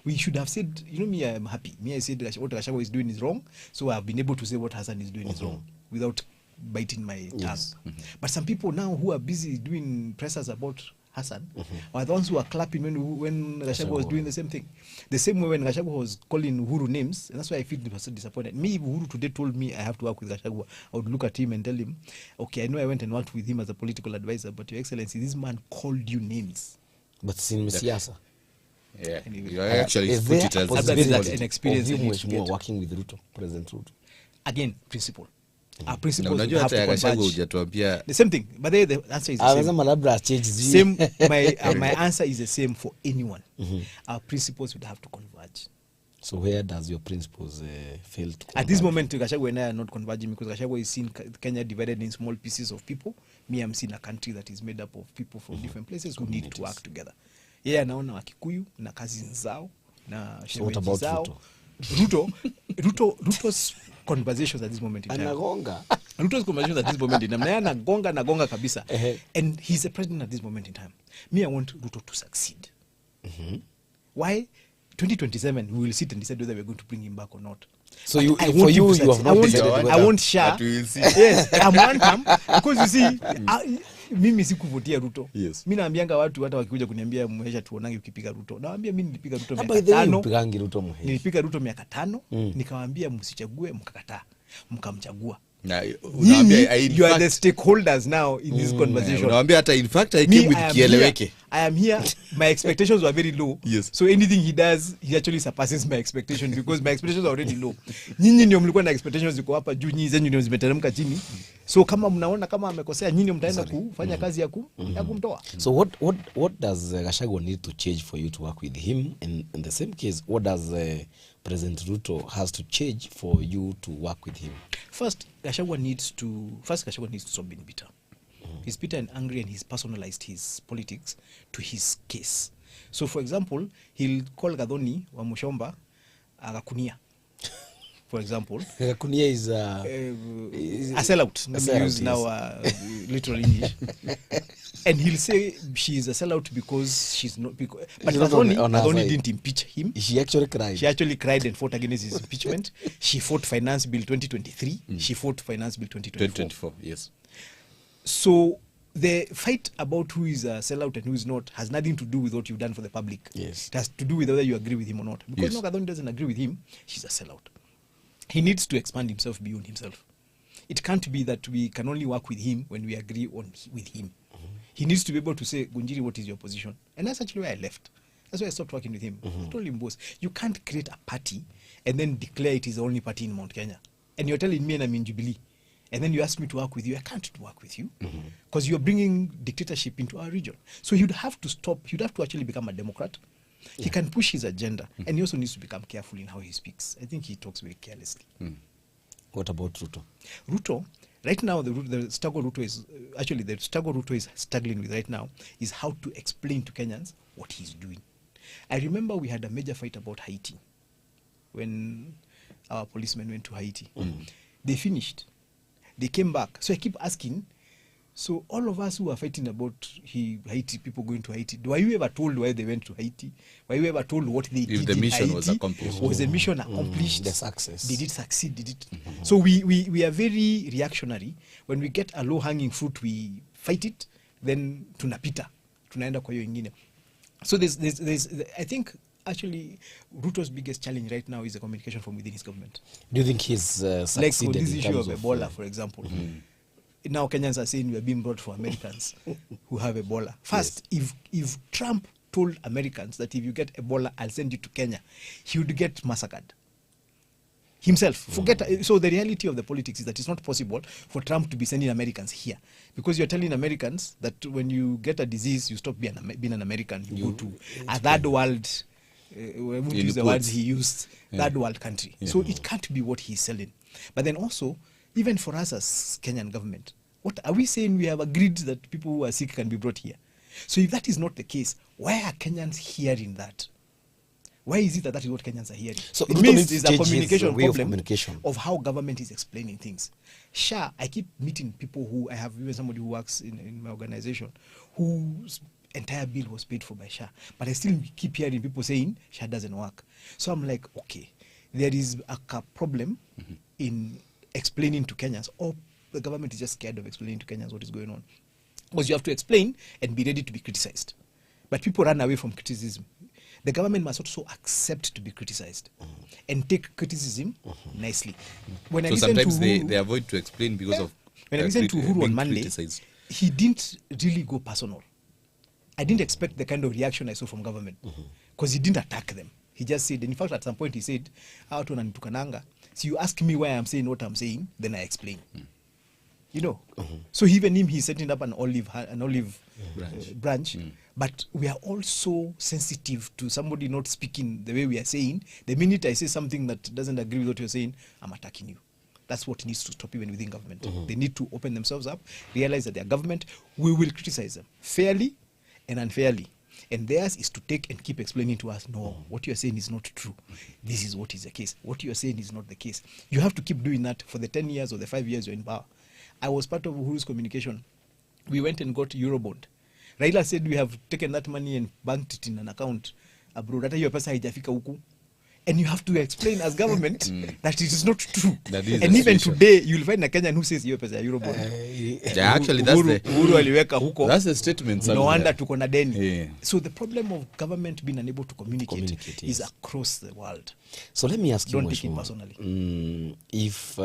we should have said, me, I'm happy. Me, I said what Gachagua is doing is wrong. So I've been able to say what Hassan is doing is wrong without biting my tongue. But some people now who are busy doing pressers about Hassan are the ones who are clapping when Gachagua was doing the same thing. The same way when Gachagua was calling Uhuru names, and that's why I feel so disappointed. Me, if Uhuru today told me I have to work with Gachagua, I would look at him and tell him, okay, I know I went and worked with him as a political advisor, but Your Excellency, this man called you names. But sin siasa. Yeah. Anyway. You actually put it as possibility an experience of I you need to get. working with Ruto, President Ruto. Again, principle. Our na principles will unajua have hata to ya Gachagua converge. hujatuambia The same thing, but the answer is the same. Amesema labda change Same. My answer is the same for anyone. Our principles would have to converge. So where does your principles fail to At this converge? moment, Gachagua and I are not converging because Gachagua is seeing Kenya divided in small pieces of people. Me, I'm seeing a country that is made up of people from different places who need to work together. Yeah, anaona Wakikuyu na cousins zao na what about zao. Ruto's conversations at this moment in time. Anagonga. Ruto's conversations at this moment in time. Na anagonga kabisa. And he's the president at this moment in time. Me, I want Ruto to succeed. Why? 2027, we will sit and decide whether we're going to bring him back or not. So But you, I for want him you, to you have succeed. not decided want- whether- I won't share. But we will see. Yes, I'm one term. Because you see, mimi sikuvutia Ruto. Yes. Mimi naambianga watu hata wakikuja kuniambia mwesha tuonange ukipiga Ruto. Nawaambia mimi nilipiga Ruto Na miaka by the way, 5. mpigangi Ruto muhimu. Nilipiga Ruto miaka 5, nikawaambia msichague, mkakataa. Mkamchagua. Na, you are the stakeholders now in this conversation. Unawaambia hata in fact I came with kieleweke. I am here. My expectations were very low. Yes. So anything he does, he actually surpasses my expectation because my expectations are already low. Nyinyi ndio mlikuwa na expectations ziko hapa juu, nyinyi zenyu ndio zimeteremka chini. So kama mnaona kama amekosea, nyinyi mtaenda kufanya kazi ya kumtoa. So what does Gachagua need to change for you to work with him? In the same case, what does President Ruto has to change for you to work with him? First, Gachagua needs to stop being bitter. He's bitter and angry, and he's personalized his politics to his case. So, for example, he'll call Gathoni wa Mushomba Agakunia. For example, Agakunia is a sellout. Let me use now literal English. And he'll say she is a sellout because she's not. But Gathoni didn't impeach him. She actually cried. She actually cried and fought against his impeachment. She fought Finance Bill 2023. She fought Finance Bill 2024. Yes. So the fight about who is a sellout and who is not has nothing to do with what you've done for the public. Yes. It has to do with whether you agree with him or not. Because Gathoni doesn't agree with him, she's a sellout. He needs to expand himself beyond himself. It can't be that we can only work with him when we agree with him. He needs to be able to say, Gunjiri, what is your position? And that's actually why I left. That's why I stopped working with him. I told him, boss, you can't create a party and then declare it is the only party in Mount Kenya. And you're telling me and I'm in Jubilee. And then you ask me to work with you. I can't work with you because you're bringing dictatorship into our region. So you'd have to stop. You'd have to actually become a Democrat. He can push his agenda, and he also needs to become careful in how he speaks. I think he talks very carelessly. What about Ruto? Ruto, right now, the struggle Ruto is struggling with right now is how to explain to Kenyans what he's doing. I remember we had a major fight about Haiti when our policemen went to Haiti. They finished. They came back. So I keep asking, so all of us who are fighting about Haiti, people going to Haiti, were you ever told why they went to Haiti? Were you ever told what they did the mission in Haiti? was accomplished? Was the mission accomplished? The success. Did it succeed? Did it? So we are very reactionary. When we get a low-hanging fruit, we fight it, then tunapita. Tunaenda kwa hiyo ingine. So there's I think actually Ruto's biggest challenge right now is the communication from within his government. Do you think he's succeeded like on this in issue of terms Ebola, for example? Now Kenyans are saying we are being brought for Americans who have Ebola. First, if Trump told Americans that if you get Ebola, I'll send you to Kenya, he would get massacred himself. So the reality of the politics is that it's not possible for Trump to be sending Americans here, because you're telling Americans that when you get a disease, you stop being an American. You go to a third world. We won't use the words he used. Third world country. So it can't be what he's selling. But then also, even for us as Kenyan government, what are we saying? We have agreed that people who are sick can be brought here. So if that is not the case, why are Kenyans hearing that? Why is it that is what Kenyans are hearing? So it means there's a communication problem of how government is explaining things. Sure, I keep meeting people who, I have even somebody who works in my organization whose entire bill was paid for by SHA. But I still keep hearing people saying SHA doesn't work. So I'm like, okay, there is a problem in explaining to Kenyans, or the government is just scared of explaining to Kenyans what is going on. Because you have to explain and be ready to be criticized. But people run away from criticism. The government must also accept to be criticized and take criticism nicely. When so sometimes they avoid to explain because of when I listened to Uhuru on Monday, criticized. He didn't really go personal. I didn't expect the kind of reaction I saw from government because he didn't attack them. He just said, and in fact at some point he said, so you ask me why I'm saying what I'm saying, then I explain. You know, so even him, he's setting up an olive branch. But we are also sensitive to somebody not speaking the way we are saying. The minute I say something that doesn't agree with what you're saying, I'm attacking you. That's what needs to stop even within government. They need to open themselves up, realize that their government, we will criticize them fairly and unfairly. And theirs is to take and keep explaining to us, no, what you're saying is not true. This is what is the case. What you're saying is not the case. You have to keep doing that for the 10 years or the 5 years you're in power. I was part of Uhuru's communication. We went and got Eurobond. Raila said we have taken that money and banked it in an account abroad. Hata hiyo pesa haijafika huku. And you have to explain as government that it is not true. And even today, you'll find a Kenyan who says hiyo pesa ya Eurobond. Actually, Uhuru aliweka huko. That's a statement. No wonder tuko na deni. So the problem of government being unable to communicate is across the world. So let me ask you, don't take it personally. If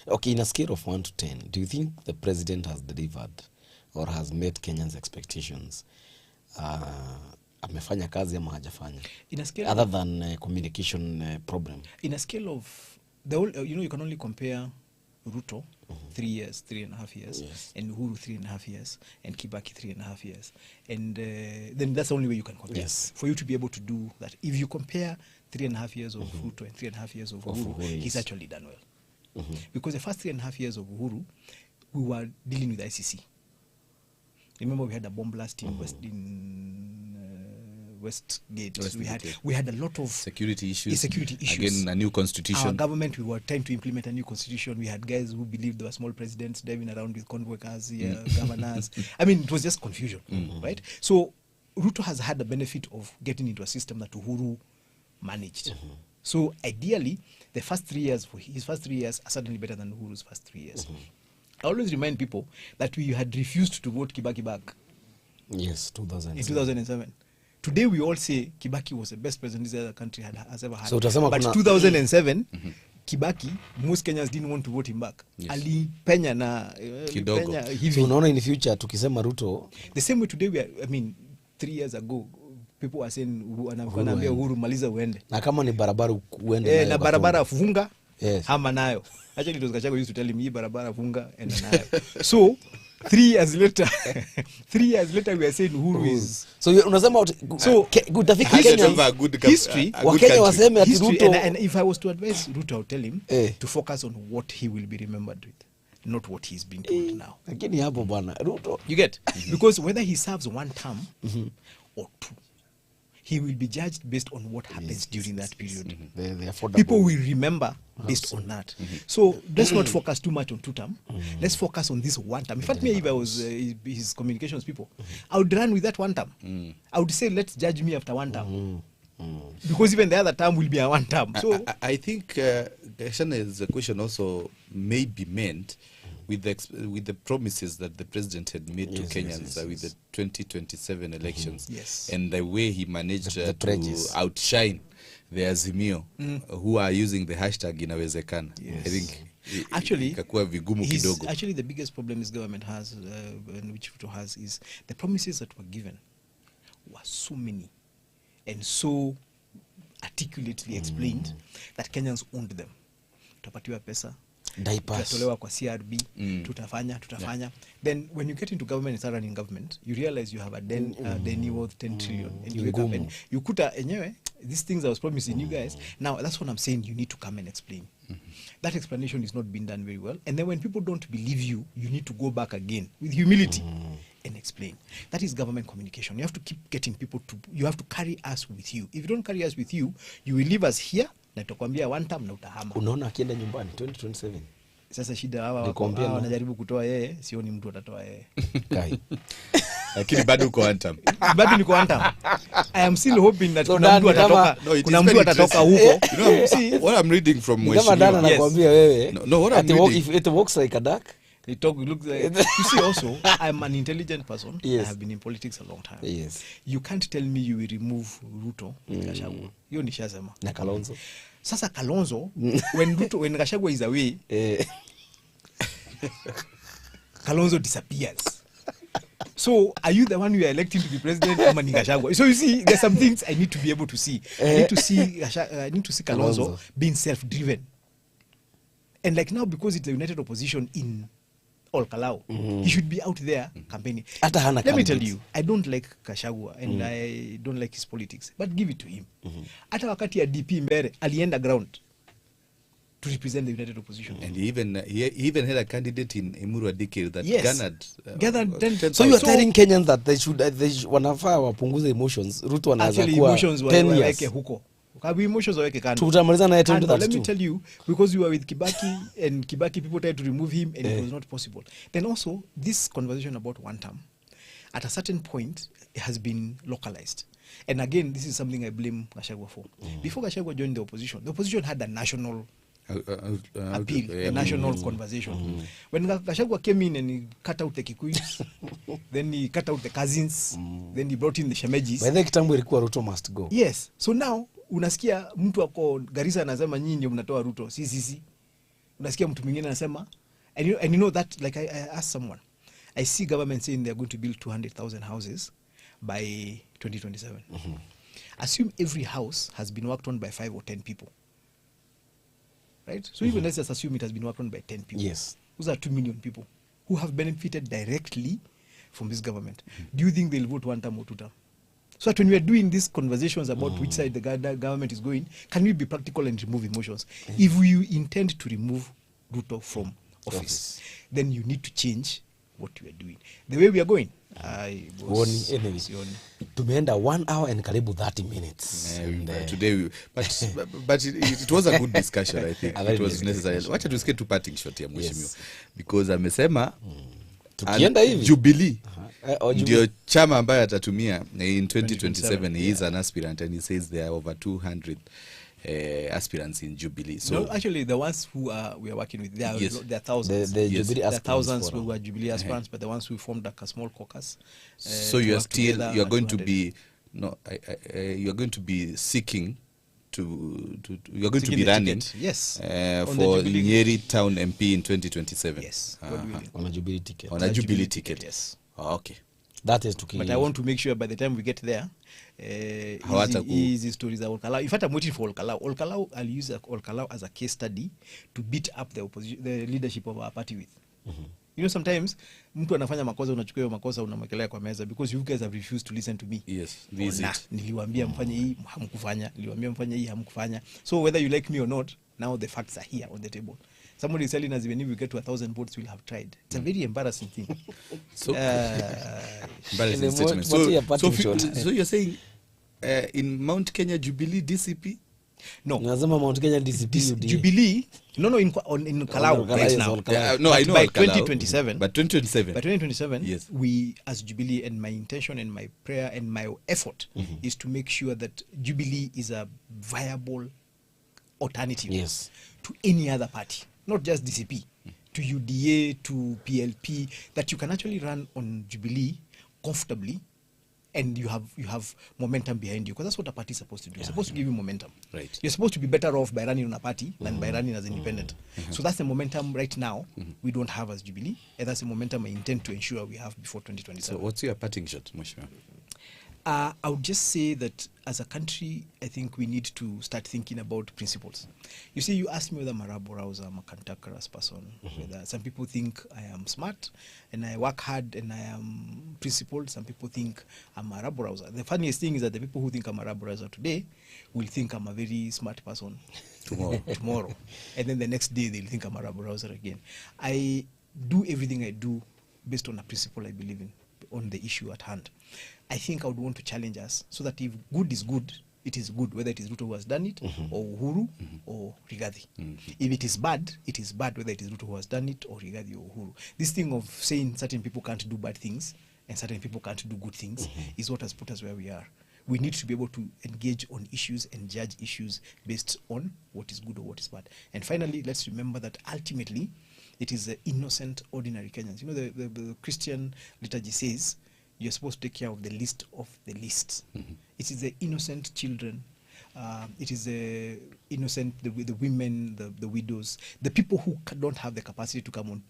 Okay, in a scale of 1 to 10, do you think the president has delivered or has met Kenyans' expectations? Amefanya kazi ama hajafanya? In a scale other than communication problem. In a scale of the whole, you can only compare Ruto 3 years, 3.5 years, Yes. and Uhuru 3.5 years, and Kibaki 3.5 years, and then that's the only way you can compare. Yes. For you to be able to do that, if you compare 3.5 years of Ruto and 3.5 years of Uhuru, Uhuru, he's yes. actually done well. Because the first 3.5 years of Uhuru, we were dealing with ICC. Remember, we had a bomb blast in Westgate. We had a lot of security issues. Security issues. Again, a new constitution. Our government, we were trying to implement a new constitution. We had guys who believed there were small presidents driving around with convoy cars, governors. I mean, it was just confusion, right? So Ruto has had the benefit of getting into a system that Uhuru managed. So ideally, the first 3 years, his first 3 years are certainly better than Uhuru's first 3 years. I always remind people that we had refused to vote Kibaki back. Yes, 2007. In 2007. Today we all say Kibaki was the best president this other country has ever had. So utasema but kuna 2007, Kibaki, most Kenyans didn't want to vote him back. Yes. Alipenya na Kidogo. alipenya hivi. So unaona in future tukisema Ruto, The same way today, 3 years ago, people were saying, wanaambia Uhuru maliza uende. na kama ni barabara uende nayo Na kwa barabara funga. funga, Yes. hama nayo. Actually, it was Gachagua used to tell him, hii barabara funga, enda nayo. So, 3 years later, 3 years later, we are saying Uhuru is... So unasema So, utafika Has Kenya, ever a good history, a good Wakenya country. waseme ati history, Ruto and if I was to advise Ruto, I would tell him Eh. to focus on what he will be remembered with, not what he's been told now. lakini hapo bwana Ruto You get? Because whether he serves 1 term or 2, he will be judged based on what happens during that period. the affordable. People will remember based on that. So let's not focus too much on 2 term. Let's focus on this 1 term. In fact, me, if I was his communications people, I would run with that 1 term. I would say, let's judge me after 1 term. Because even the other term will be a 1 term. So I think Shana's question also may be meant with the promises that the president had made to Yes, Kenyans yes, with the 2027 elections, Yes. and the way he managed The to pledges. outshine the Azimio, who are using the hashtag inawezekana. I think actually, ikakuwa vigumu kidogo. actually the biggest problem this government has, and which Ruto has, is the promises that were given were so many and so articulately explained that Kenyans owned them. Tutapatiwa pesa, diapers. tutatolewa kwa CRB, tutafanya. Then when you get into government and start running government, you realize you have a deni worth 10 trillion. And you wake up and you kuta enyewe, these things I was promising you guys. Now that's what I'm saying, you need to come and explain. That explanation is not being done very well. And then when people don't believe you, you need to go back again with humility and explain. That is government communication. You have to keep getting people to, you have to carry us with you. If you don't carry us with you, you will leave us here, na tutakwambia 1 term na utahama. Unaona akienda nyumbani 2027. Sasa shida hawa Nikwambia wanajaribu kutoa yeye, sioni mtu atatoa yeye. Kai. Lakini bado uko one term. Bado niko 1 term. I am still hoping that So kuna mtu Dan, atatoka, No, it is kuna very mtu atatoka interesting. huko. You know, what I'm reading from Ni kama Dana Mheshimiwa. anakuambia wewe. No, what I'm ati reading. if it walks like a duck. They talk, look like, you see also, I'm an intelligent person. Yes. I have been in politics a long time. Yes. You can't tell me you will remove Ruto with Gachagua. Hiyo nishasema. Na Kalonzo. Sasa Kalonzo, when Gachagua is away, Kalonzo disappears. So are you the one you are electing to be president or ni Gachagua? So you see, there's some things I need to be able to see. I need to see Kalonzo being self-driven. And like now, because it's the united opposition in Olkalau, he should be out there campaigning. Hata hana Let me tell candidates. you, I don't like Gachagua and I don't like his politics, but give it to him. Hata wakati ya DP Mbere, alienda ground to represent the united opposition. And he even had a candidate in Emuru Adike that Yes. garnered Then- 10,000. So you are So- telling Kenyans that they should wanafaa wapunguze emotions. Ruto anaweza Actually, kuwa emotions 10 waweke years. huko. Kabi emotions waweke kando. Tutamaliza naye And let me 2032. tell you, because you were with Kibaki and Kibaki people tried to remove him and it was not possible. Then also, this conversation about 1 term, at a certain point, it has been localized. And again, this is something I blame Gachagua for. Before Gachagua joined the opposition had a national appeal, a national conversation. When Gachagua came in and he cut out the Kikuyus, then he cut out the cousins, then he brought in the Shemejis. By the kitambo ilikuwa Ruto must go. Yes. So now unasikia mtu ako Garissa anasema nyinyi ndio mnatoa Ruto. Si. unasikia mtu mwingine anasema, and you know that, like I asked someone, I see government saying they're going to build 200,000 houses by 2027. Assume every house has been worked on by 5 or 10 people, right? So even let's just assume it has been worked on by 10 people. Yes. Those are 2 million people who have benefited directly from this government. Do you think they'll vote 1 term or 2 term? So that when we are doing these conversations about which side the government is going, can we be practical and remove emotions? If we intend to remove Ruto from office, then you need to change what we are doing. The way we are going, tumeenda 1 hour and karibu 30 minutes. Today, but it was a good discussion. I think it was necessary. Wacha tusikie tu parting shot ya mheshimiwa, because amesema tukienda hivi Jubilee ndio chama ambaye atatumia in 2027. He is an aspirant and he says there are over 200 aspirants in Jubilee. So no, actually the ones who we are working with, there are thousands. The Jubilee there are thousands forum. who are Jubilee aspirants, but the ones who formed like a small caucus. So you are going to be you are going to be seeking you are going to be running yes for Nyeri Town MP in 2027. Yes, on a Jubilee ticket. On a Jubilee ticket. Yes. Oh, okay. That is to kill. But I want to make sure by the time we get there, easy stories are Olkalau. In fact, I'm waiting for Olkalau. I'll use Olkalau as a case study to beat up the opposition, the leadership of our party with. You know, sometimes mtu anafanya makosa, unachukua hiyo makosa unamwekelea kwa meza because you guys have refused to listen to me. Yes, visit. Niliwaambia mfanye hii, hamkufanya. Niliwaambia mfanye hii, hamkufanya. So whether you like me or not, now the facts are here on the table. Somebody is telling us even if we get to 1,000 votes, we'll have tried. It's a very embarrassing thing. So, embarrassing statement. So you're saying in Mount Kenya Jubilee DCP? No. Unasema Mount Kenya DCP Jubilee? No, in Kalau right now. No, I know by Kalau, 2027. But 2027. By 2027, yes. We as Jubilee, and my intention and my prayer and my effort is to make sure that Jubilee is a viable alternative to any other party, not just DCP, to UDA, to PLP, that you can actually run on Jubilee comfortably and you have momentum behind you, because that's what a party is supposed to do. It's supposed to give you momentum. Right. You're supposed to be better off by running on a party than by running as independent. So that's the momentum right now we don't have as Jubilee, and that's the momentum I intend to ensure we have before 2027. So what's your parting shot, Mheshimiwa? I would just say that as a country, I think we need to start thinking about principles. You see, you asked me whether I'm a rabble-rouser, I'm a cantankerous person. Whether some people think I am smart and I work hard and I am principled. Some people think I'm a rabble-rouser. The funniest thing is that the people who think I'm a rabble-rouser today will think I'm a very smart person tomorrow. And then the next day they'll think I'm a rabble-rouser again. I do everything I do based on a principle I believe in, on the issue at hand. I think I would want to challenge us so that if good is good, it is good, whether it is Ruto who has done it, or Uhuru, or Rigathi. If it is bad, whether it is Ruto who has done it, or Rigathi, or Uhuru. This thing of saying certain people can't do bad things and certain people can't do good things is what has put us where we are. We need to be able to engage on issues and judge issues based on what is good or what is bad. And finally, let's remember that ultimately, it is the innocent, ordinary Kenyans. You know, the Christian liturgy says, you're supposed to take care of the least of the least. It is the innocent children. It is the innocent, the women, the widows, the people who don't have the capacity to come on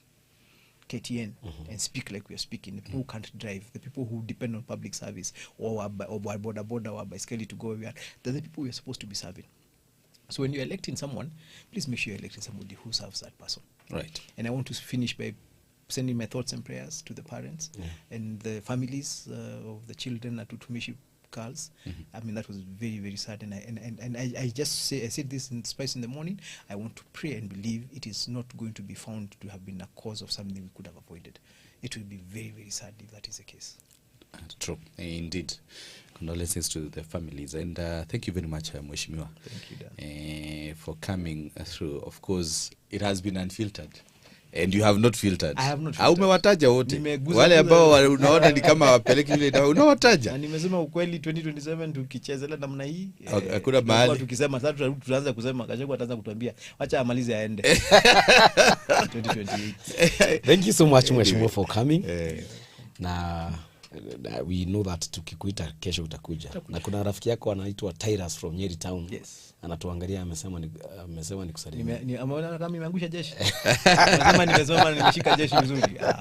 KTN and speak like we are speaking, the people who can't drive, the people who depend on public service or by border or by Skelly to go where we are. They're the people we are supposed to be serving. So when you're electing someone, please make sure you're electing somebody who serves that person. Right. And I want to finish by sending my thoughts and prayers to the parents and the families of the children at Utumishi girls. I mean, that was very, very sad. And I just say, I said this in Spice in the morning, I want to pray and believe it is not going to be found to have been a cause of something we could have avoided. It will be very, very sad if that is the case. True, indeed. Condolences to the families, and thank you very much, Mheshimiwa. Thank you, Dan. For coming through. Of course, it has been unfiltered. And you have not filtered. I have not filtered. Umewataja wote. Wale ambao unaona ni kama wapeleki vile unawataja. Na nimesema ukweli 2027 tukichezela namna hii. Hakuna mahali. Tukisema sasa tutaanza kusema Gachagua ataanza kutuambia acha amalize aende. 2028. Thank you so much Mheshimiwa for coming. Na we know that tukikuita kesho utakuja. Na kuna rafiki yako anaitwa Tyrus from Nyeri Town. Yes. Anatuangalia amesema ni kusalimia. Ameona kama nimeangusha jeshi. Kama nimesoma nimeshika jeshi vizuri.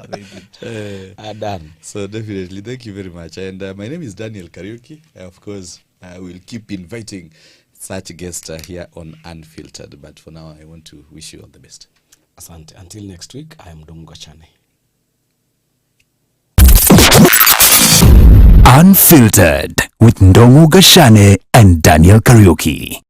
Very good. Done. So definitely, thank you very much. And my name is Daniel Kariuki. Of course, I will keep inviting such guests here on Unfiltered. But for now, I want to wish you all the best. Asante. Until next week, I am Dongo Chane. Unfiltered with Ndongo Gashane and Daniel Kariuki.